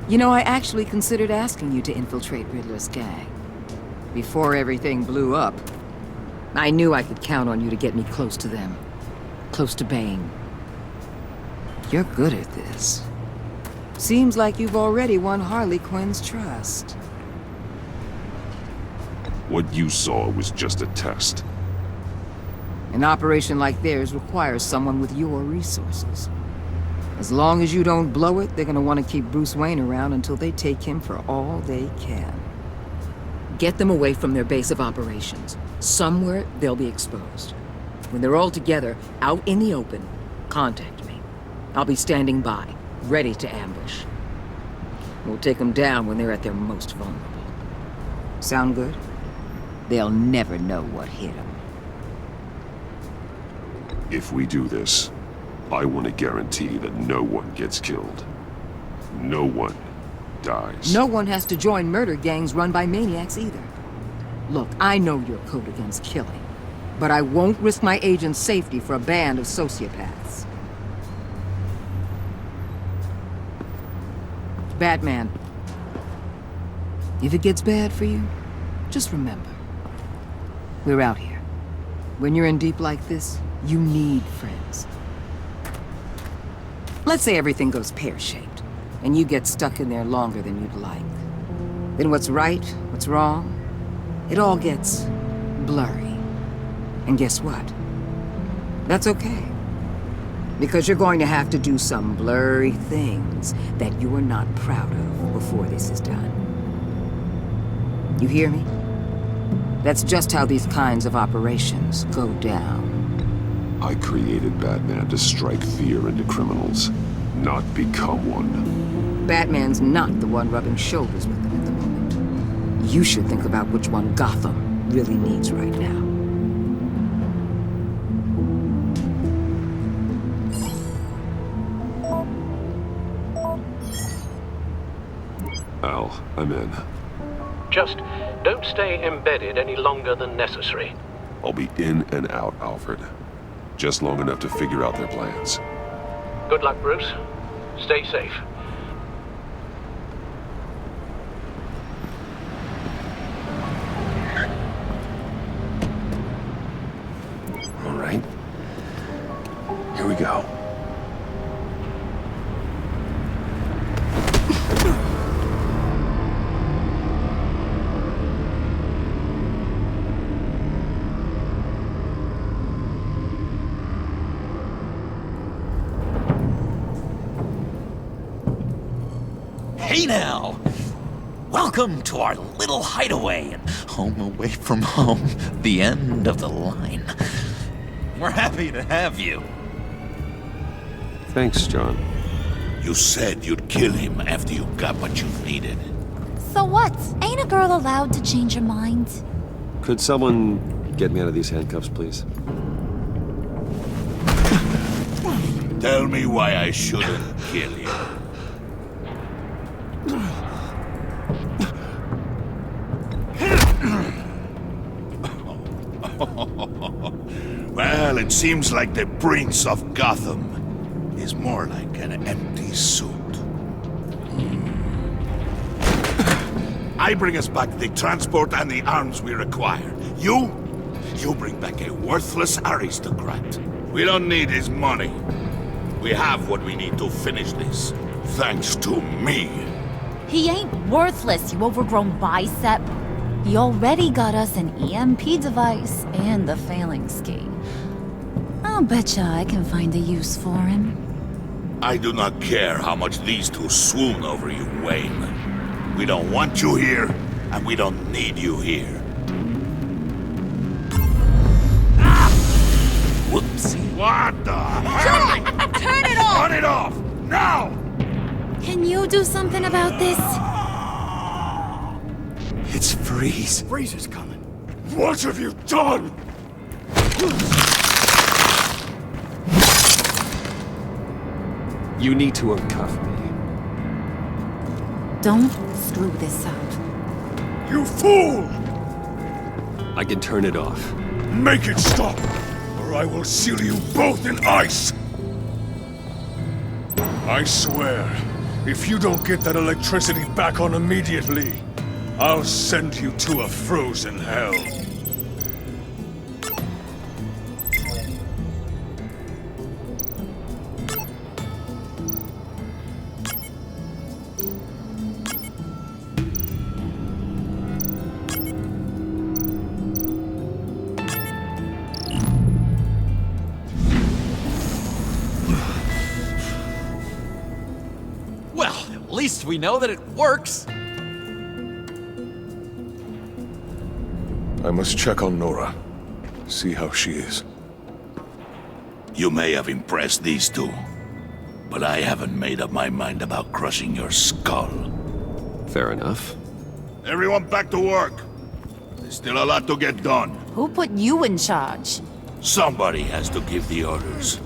You know, I actually considered asking you to infiltrate Riddler's gang. Before everything blew up, I knew I could count on you to get me close to them. Close to Bane. You're good at this. Seems like you've already won Harley Quinn's trust. What you saw was just a test. An operation like theirs requires someone with your resources. As long as you don't blow it, they're gonna want to keep Bruce Wayne around until they take him for all they can. Get them away from their base of operations. Somewhere they'll be exposed. When they're all together, out in the open, contact me. I'll be standing by, ready to ambush. We'll take them down when they're at their most vulnerable. Sound good? They'll never know what hit them. If we do this, I want to guarantee that no one gets killed. No one dies. No one has to join murder gangs run by maniacs either. Look, I know your code against killing, but I won't risk my agent's safety for a band of sociopaths. Batman, if it gets bad for you, just remember, we're out here. When you're in deep like this, you need friends. Let's say everything goes pear-shaped, and you get stuck in there longer than you'd like. Then what's right, what's wrong, it all gets blurry. And guess what? That's okay. Because you're going to have to do some blurry things that you're not proud of before this is done. You hear me? That's just how these kinds of operations go down. I created Batman to strike fear into criminals, not become one. Batman's not the one rubbing shoulders with them at the moment. You should think about which one Gotham really needs right now. Al, I'm in. Just don't stay embedded any longer than necessary. I'll be in and out, Alfred. Just long enough to figure out their plans. Good luck, Bruce. Stay safe. All right. Here we go. Hey now! Welcome to our little hideaway and home away from home, the end of the line. We're happy to have you. Thanks, John. You said you'd kill him after you got what you needed. So what? Ain't a girl allowed to change her mind? Could someone get me out of these handcuffs, please? Tell me why I shouldn't kill you. Well, it seems like the Prince of Gotham is more like an empty suit. I bring us back the transport and the arms we require. You bring back a worthless aristocrat. We don't need his money. We have what we need to finish this. Thanks to me. He ain't worthless, you overgrown bicep. He already got us an EMP device and the phalanx key. I'll betcha I can find a use for him. I do not care how much these two swoon over you, Wayne. We don't want you here, and we don't need you here. Whoopsie. What the hell? Turn it off! Turn it off! Now! Can you do something about this? It's Freeze. Freeze is coming. What have you done? You need to uncuff me. Don't screw this up. You fool! I can turn it off. Make it stop, or I will seal you both in ice! I swear, if you don't get that electricity back on immediately, I'll send you to a frozen hell. Well, at least we know that it works. I must check on Nora. See how she is. You may have impressed these two, but I haven't made up my mind about crushing your skull. Fair enough. Everyone back to work. There's still a lot to get done. Who put you in charge? Somebody has to give the orders.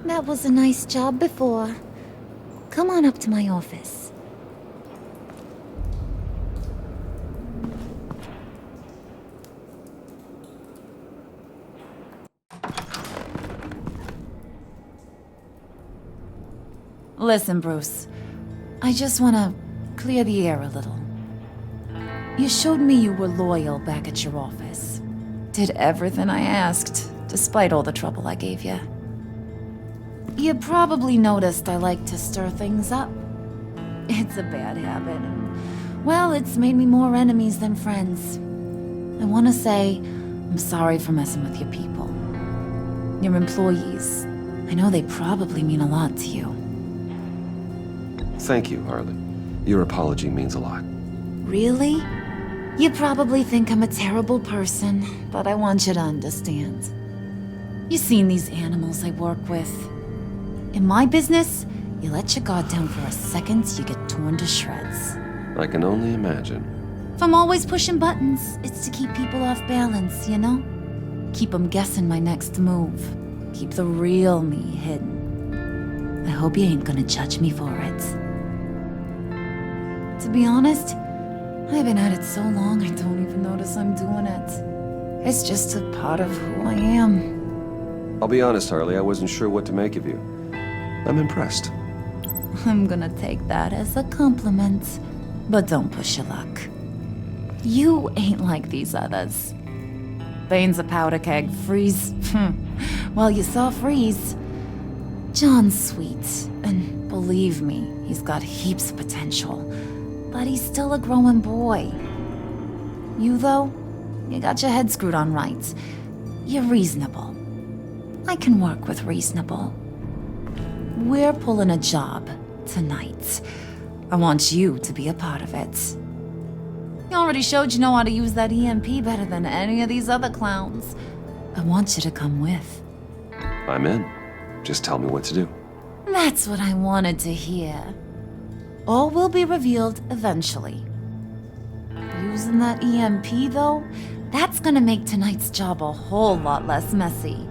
That was a nice job before. Come on up to my office. Listen, Bruce. I just want to clear the air a little. You showed me you were loyal back at your office. Did everything I asked, despite all the trouble I gave you. You probably noticed I like to stir things up. It's a bad habit, and, well, it's made me more enemies than friends. I want to say I'm sorry for messing with your people. Your employees. I know they probably mean a lot to you. Thank you, Harley. Your apology means a lot. Really? You probably think I'm a terrible person, but I want you to understand. You've seen these animals I work with. In my business, you let your guard down for a second, you get torn to shreds. I can only imagine. If I'm always pushing buttons, it's to keep people off balance, you know? Keep them guessing my next move. Keep the real me hidden. I hope you ain't gonna judge me for it. To be honest, I've been at it so long I don't even notice I'm doing it. It's just a part of who I am. I'll be honest, Harley, I wasn't sure what to make of you. I'm impressed. I'm gonna take that as a compliment, but don't push your luck. You ain't like these others. Bane's a powder keg, Freeze. Well, you saw Freeze. John's sweet, and believe me, he's got heaps of potential. But he's still a growing boy. You, though, you got your head screwed on right. You're reasonable. I can work with reasonable. We're pulling a job tonight. I want you to be a part of it. You already showed you know how to use that EMP better than any of these other clowns. I want you to come with. I'm in. Just tell me what to do. That's what I wanted to hear. All will be revealed eventually. Using that EMP, though, that's gonna make tonight's job a whole lot less messy.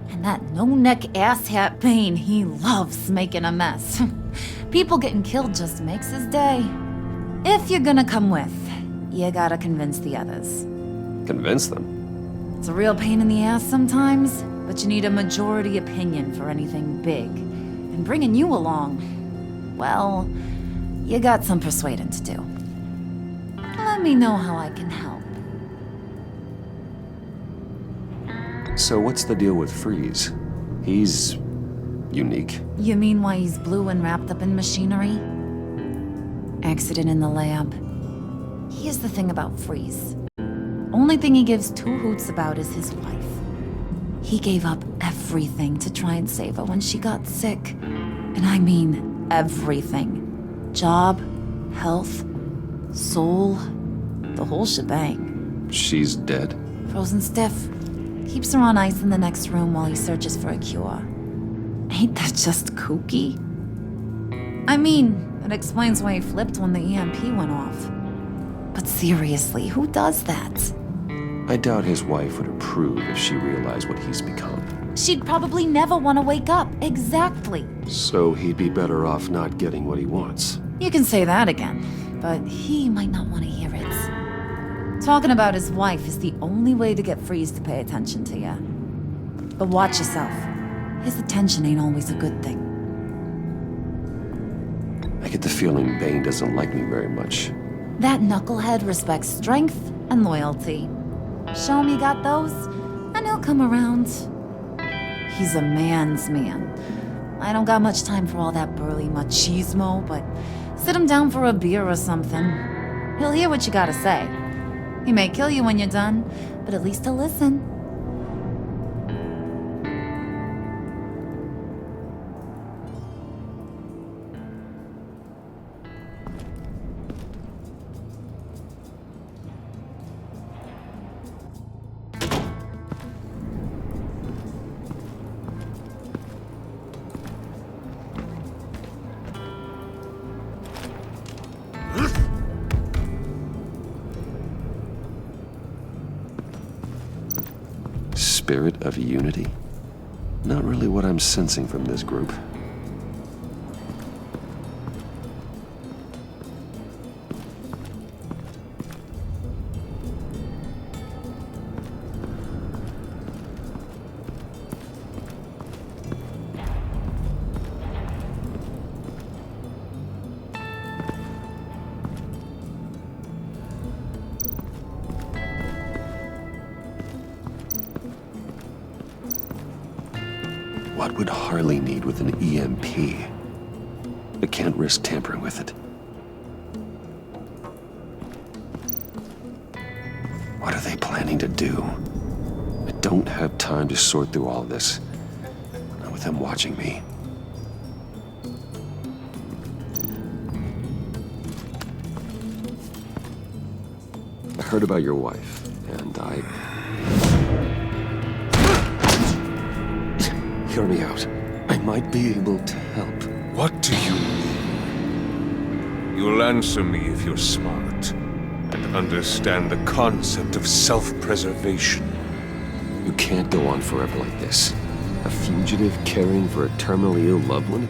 And that no-neck asshat Bane, he loves making a mess. People getting killed just makes his day. If you're gonna come with, you gotta convince the others. Convince them? It's a real pain in the ass sometimes, but you need a majority opinion for anything big. And bringing you along, well, you got some persuading to do. Let me know how I can help. So what's the deal with Freeze? He's unique. You mean why he's blue and wrapped up in machinery? Accident in the lab. Here's the thing about Freeze. Only thing he gives two hoots about is his wife. He gave up everything to try and save her when she got sick. And I mean everything. Job, health, soul, the whole shebang. She's dead? Frozen stiff. Keeps her on ice in the next room while he searches for a cure. Ain't that just kooky? I mean, it explains why he flipped when the EMP went off. But seriously, who does that? I doubt his wife would approve if she realized what he's become. She'd probably never want to wake up. Exactly. So he'd be better off not getting what he wants. You can say that again, but he might not want to hear it. Talking about his wife is the only way to get Freeze to pay attention to you. But watch yourself. His attention ain't always a good thing. I get the feeling Bane doesn't like me very much. That knucklehead respects strength and loyalty. Show him you got those, and he'll come around. He's a man's man. I don't got much time for all that burly machismo, but sit him down for a beer or something. He'll hear what you gotta say. He may kill you when you're done, but at least he'll listen. Spirit of unity? Not really what I'm sensing from this group. What would Harley need with an EMP? I can't risk tampering with it. What are they planning to do? I don't have time to sort through all this. Not with them watching me. I heard about your wife, and Hear me out. I might be able to help. What do you mean? You'll answer me if you're smart and understand the concept of self-preservation. You can't go on forever like this. A fugitive caring for a terminally ill loved one?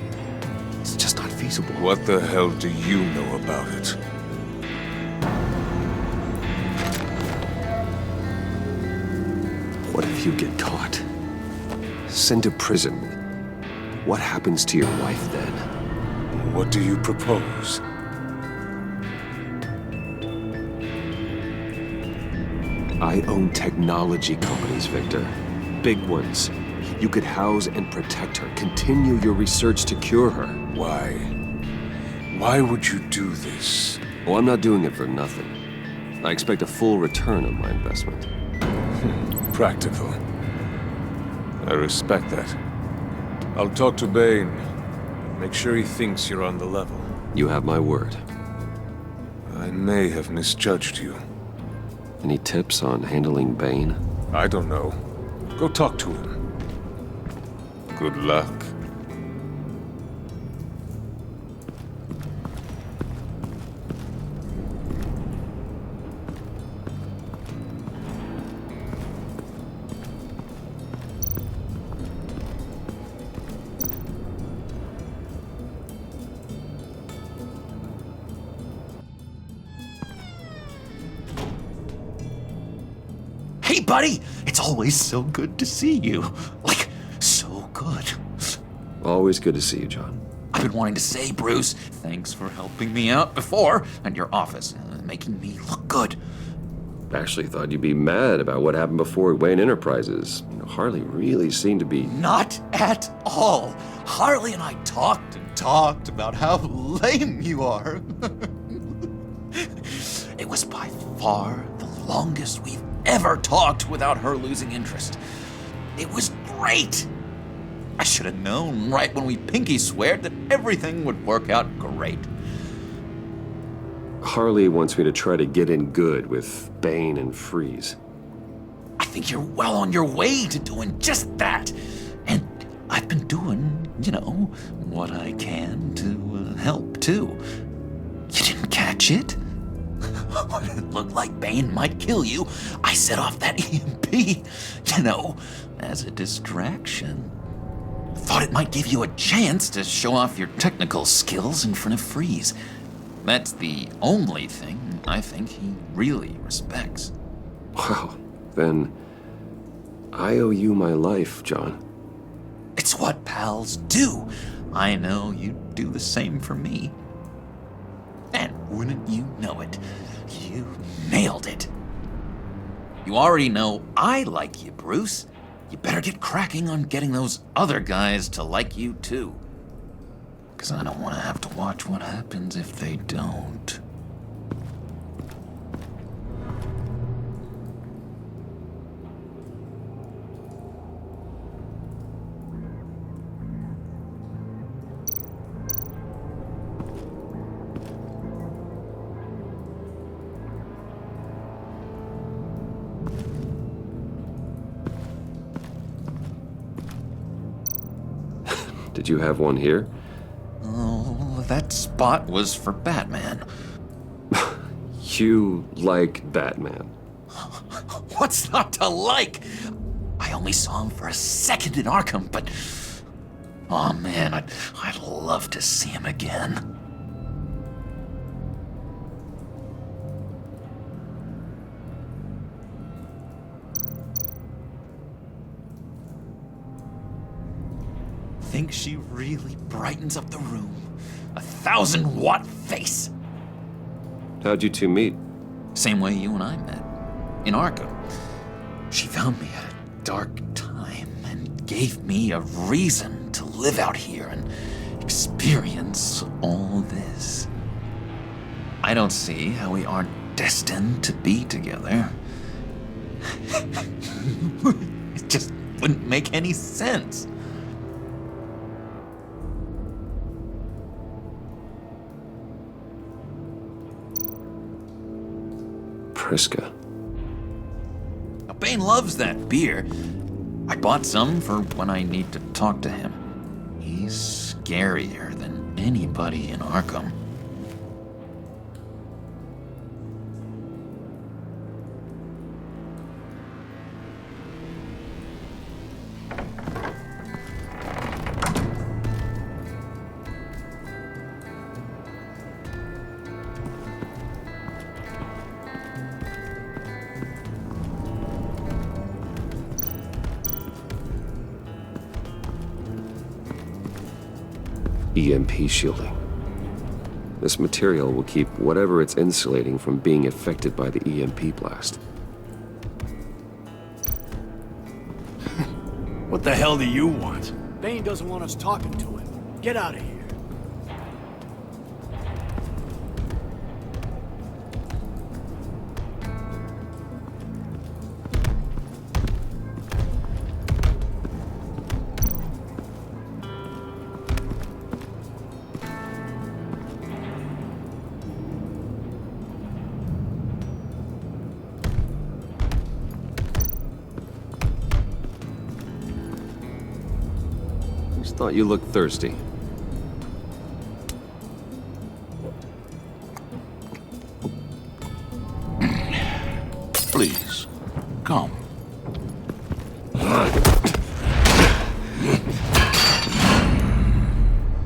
It's just not feasible. What the hell do you know about it? What if you get caught? Sent to prison. What happens to your wife then? What do you propose? I own technology companies, Victor. Big ones. You could house and protect her. Continue your research to cure her. Why? Why would you do this? Oh, I'm not doing it for nothing. I expect a full return on my investment. Practical. I respect that. I'll talk to Bane. Make sure he thinks you're on the level. You have my word. I may have misjudged you. Any tips on handling Bane? I don't know. Go talk to him. Good luck. Hey, buddy! It's always so good to see you. Like, so good. Always good to see you, John. I've been wanting to say, Bruce, thanks for helping me out before at your office, making me look good. Actually thought you'd be mad about what happened before Wayne Enterprises. Harley really seemed to be... Not at all. Harley and I talked and talked about how lame you are. It was by far the longest we've ever talked without her losing interest. It was great. I should have known right when we pinky sweared that everything would work out great. Harley wants me to try to get in good with Bane and Freeze. I think you're well on your way to doing just that. And I've been doing, what I can to help, too. You didn't catch it? When it looked like Bane might kill you, I set off that EMP, as a distraction. Thought it might give you a chance to show off your technical skills in front of Freeze. That's the only thing I think he really respects. Wow, then I owe you my life, John. It's what pals do. I know you'd do the same for me. And wouldn't you know it, you nailed it. You already know I like you, Bruce. You better get cracking on getting those other guys to like you, too. 'Cause I don't want to have to watch what happens if they don't. Did you have one here? Oh, that spot was for Batman. You like Batman? What's not to like? I only saw him for a second in Arkham, but... Oh man, I'd love to see him again. Think she really brightens up the room. 1,000-watt face. How'd you two meet? Same way you and I met. In Arkham. She found me at a dark time and gave me a reason to live out here and experience all this. I don't see how we aren't destined to be together. It just wouldn't make any sense. Priska. Now, Bane loves that beer. I bought some for when I need to talk to him. He's scarier than anybody in Arkham. EMP shielding. This material will keep whatever it's insulating from being affected by the EMP blast. What the hell do you want? Bane doesn't want us talking to him. Get out of here. Just thought you looked thirsty. Please, come.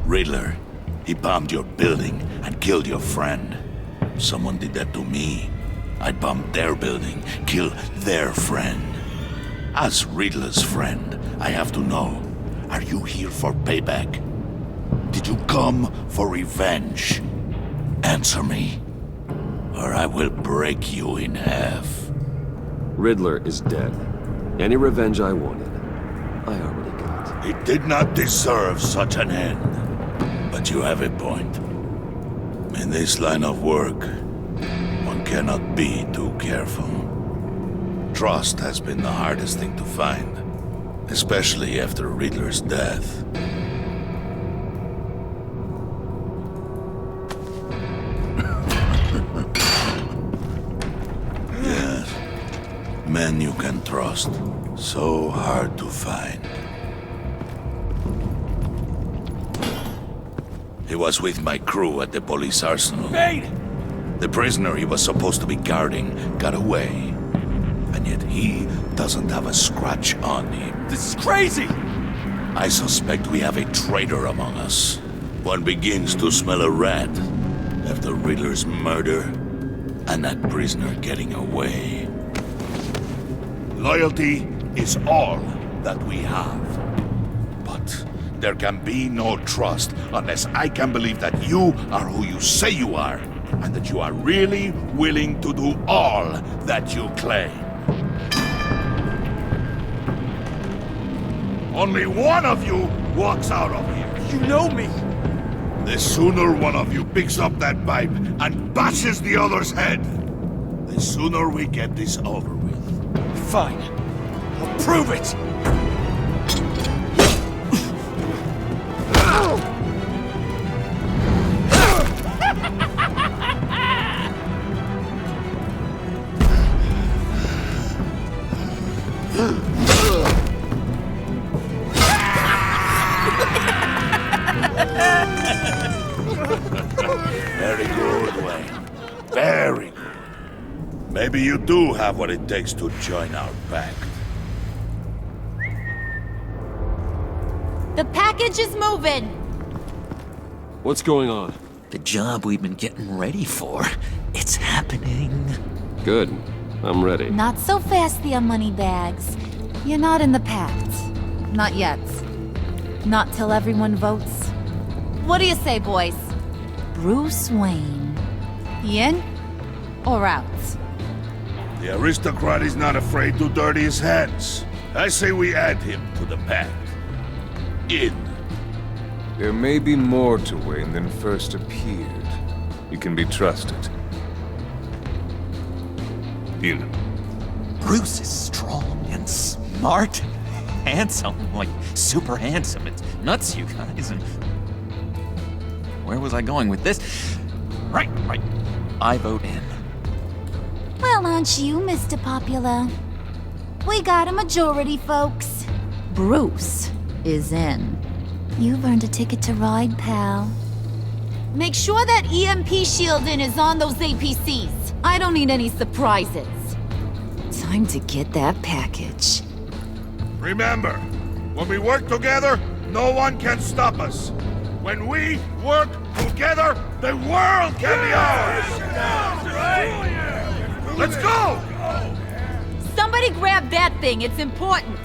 Riddler, he bombed your building and killed your friend. Someone did that to me. I'd bomb their building, kill their friend. As Riddler's friend, I have to know, are you here for payback? Did you come for revenge? Answer me, or I will break you in half. Riddler is dead. Any revenge I wanted, I already got. It did not deserve such an end. But you have a point. In this line of work, one cannot be too careful. Trust has been the hardest thing to find, especially after Riddler's death. Yes, men you can trust, so hard to find. He was with my crew at the police arsenal. Bane! The prisoner he was supposed to be guarding got away. And yet he doesn't have a scratch on him. This is crazy! I suspect we have a traitor among us. One begins to smell a rat after Riddler's murder and that prisoner getting away. Loyalty is all that we have. But there can be no trust unless I can believe that you are who you say you are, and that you are really willing to do all that you claim. Only one of you walks out of here. You know me! The sooner one of you picks up that pipe and bashes the other's head, the sooner we get this over with. Fine. I'll prove it! Very good, Wayne. Very good. Maybe you do have what it takes to join our pact. The package is moving! What's going on? The job we've been getting ready for. It's happening. Good. I'm ready. Not so fast, the Moneybags. You're not in the pact. Not yet. Not till everyone votes. What do you say, boys? Bruce Wayne. In or out? The aristocrat is not afraid to dirty his hands. I say we add him to the pact. In. There may be more to Wayne than first appeared. You can be trusted. In. Bruce is strong and smart, handsome, like super handsome. It's nuts, you guys. And where was I going with this? Right. I vote in. Well, aren't you, Mr. Popular? We got a majority, folks. Bruce is in. You've earned a ticket to ride, pal. Make sure that EMP shielding is on those APCs. I don't need any surprises. Time to get that package. Remember, when we work together, no one can stop us. When we work together, the world can be ours! Let's go! Somebody grab that thing, it's important.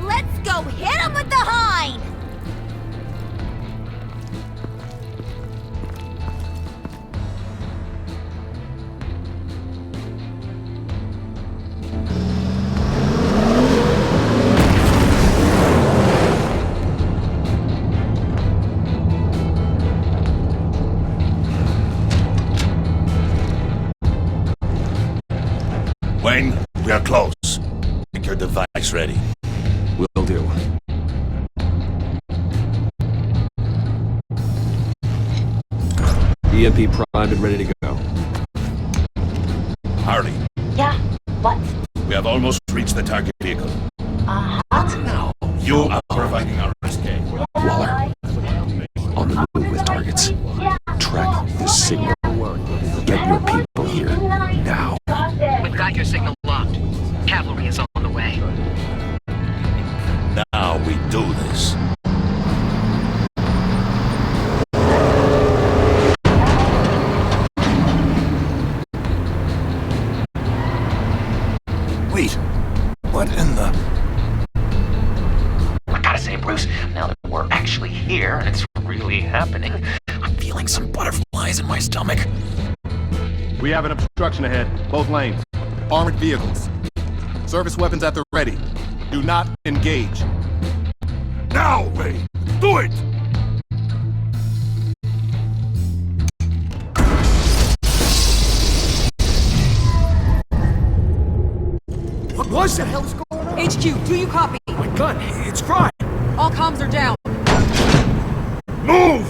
Let's go hit him with the hind! Wayne, we are close. Get your device ready. Will do. EMP primed and ready to go. Harley, Yeah, what? we have almost reached the target vehicle. Uh-huh. Now, you are providing our escape. Waller, on the move with targets. Track the signal. Get your people here, now. We've got your signal locked. Cavalry is on the way. Now we do this. happening. I'm feeling some butterflies in my stomach. We have an obstruction ahead, both lanes. Armored vehicles. Service weapons at the ready. Do not engage. Now, Wayne! Do it! What was that? Hell's going on? HQ, do you copy? My gun, it's fried. All comms are down. Move!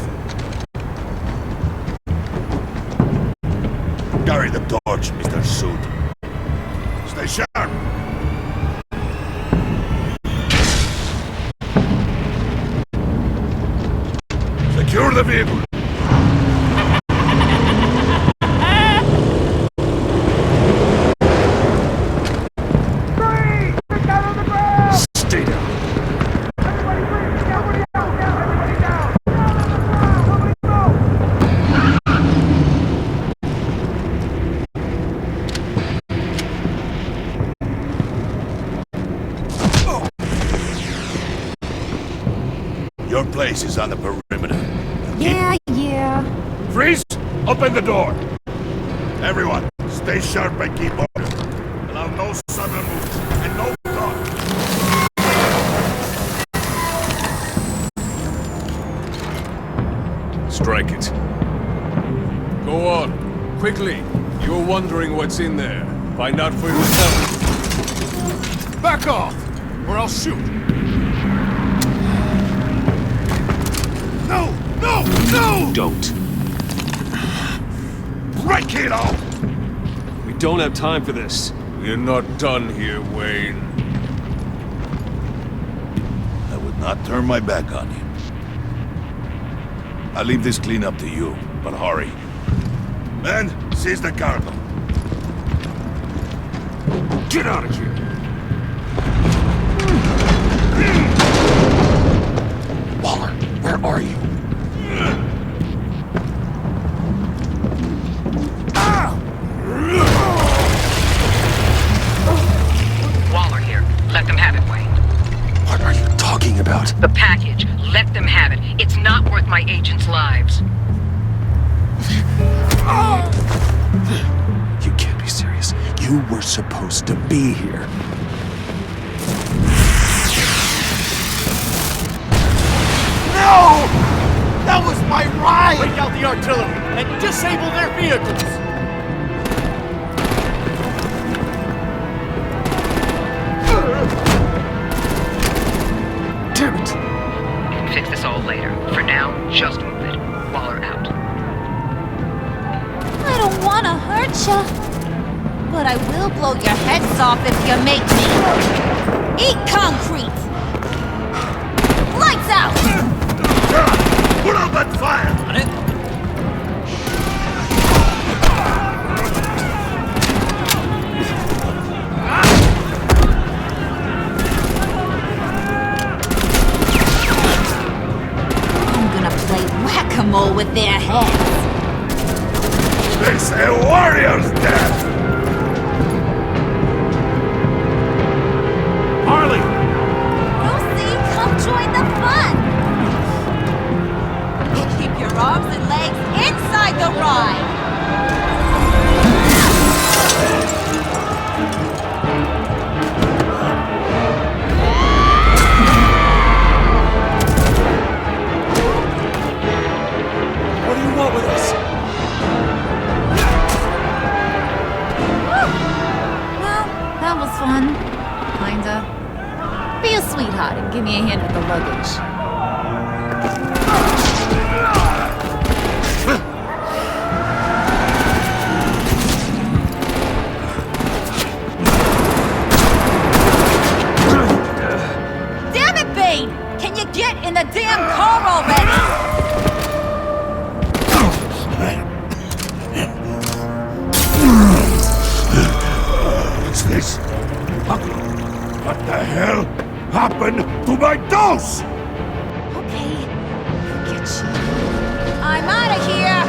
Carry the torch, Mr. Suit. Stay sharp. Secure the vehicle. Stay down. Your place is on the perimeter. Yeah. Freeze! Open the door! Everyone, stay sharp and keep order. Allow no sudden moves and no talk. Strike it. Go on. Quickly. You're wondering what's in there. Find out for yourself. Back off, or I'll shoot. No! No! No! Don't. Break it off! We don't have time for this. We're not done here, Wayne. I would not turn my back on him. I'll leave this cleanup to you, but hurry. Men, seize the cargo. Get out of here! Waller, where are you? Waller here. Let them have it, Wayne. What are you talking about? The package. Let them have it. It's not worth my agents' lives. You can't be serious. You were supposed to be here. No! That was my ride! Break out the artillery and disable their vehicles! Damn it! We can fix this all later. For now, just move it. Waller out. I don't want to hurt ya, but I will blow your heads off if you make me. Eat concrete! Lights out! Put out that fire! On it. I'm gonna play whack-a-mole with their heads. It's a warrior's death! Harley! Lucy, come join the fun! Keep your arms and legs inside the ride! What do you want with us? Well, that was fun. Kinda. Be a sweetheart and give me a hand with the luggage. Damn it, Bane! Can you get in the damn car already? What's this? What the hell happened to my dose? Okay, forget you. I'm out of here!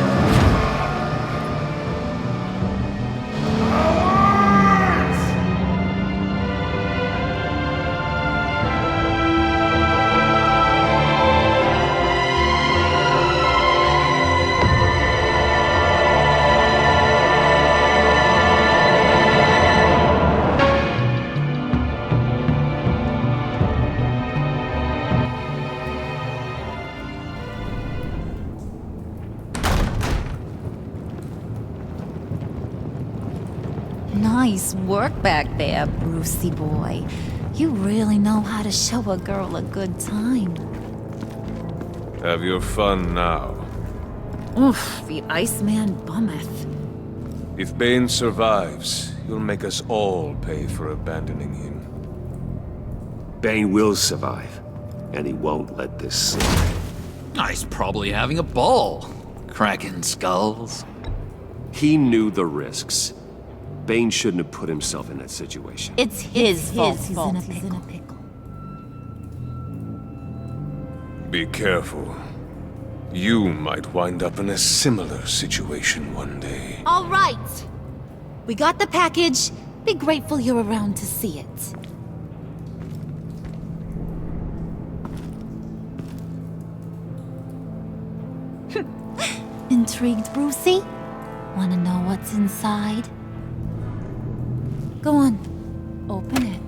Nice work back there, Brucey boy. You really know how to show a girl a good time. Have your fun now. Oof, the Iceman bummeth. If Bane survives, you'll make us all pay for abandoning him. Bane will survive, and he won't let this slide. He's probably having a ball, cracking skulls. He knew the risks. Bane shouldn't have put himself in that situation. It's his fault he's in a pickle. Be careful. You might wind up in a similar situation one day. All right. We got the package. Be grateful you're around to see it. Intrigued, Brucey? Wanna know what's inside? Go on. Open it.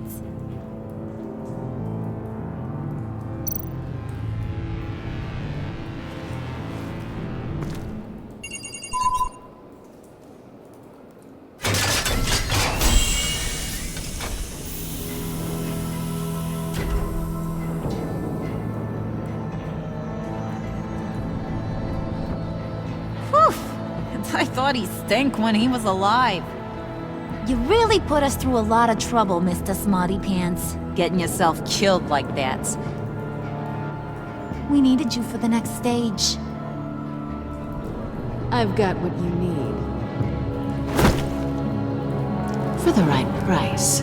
I thought he stank when he was alive. You really put us through a lot of trouble, Mr. Smarty Pants. Getting yourself killed like that. We needed you for the next stage. I've got what you need. For the right price.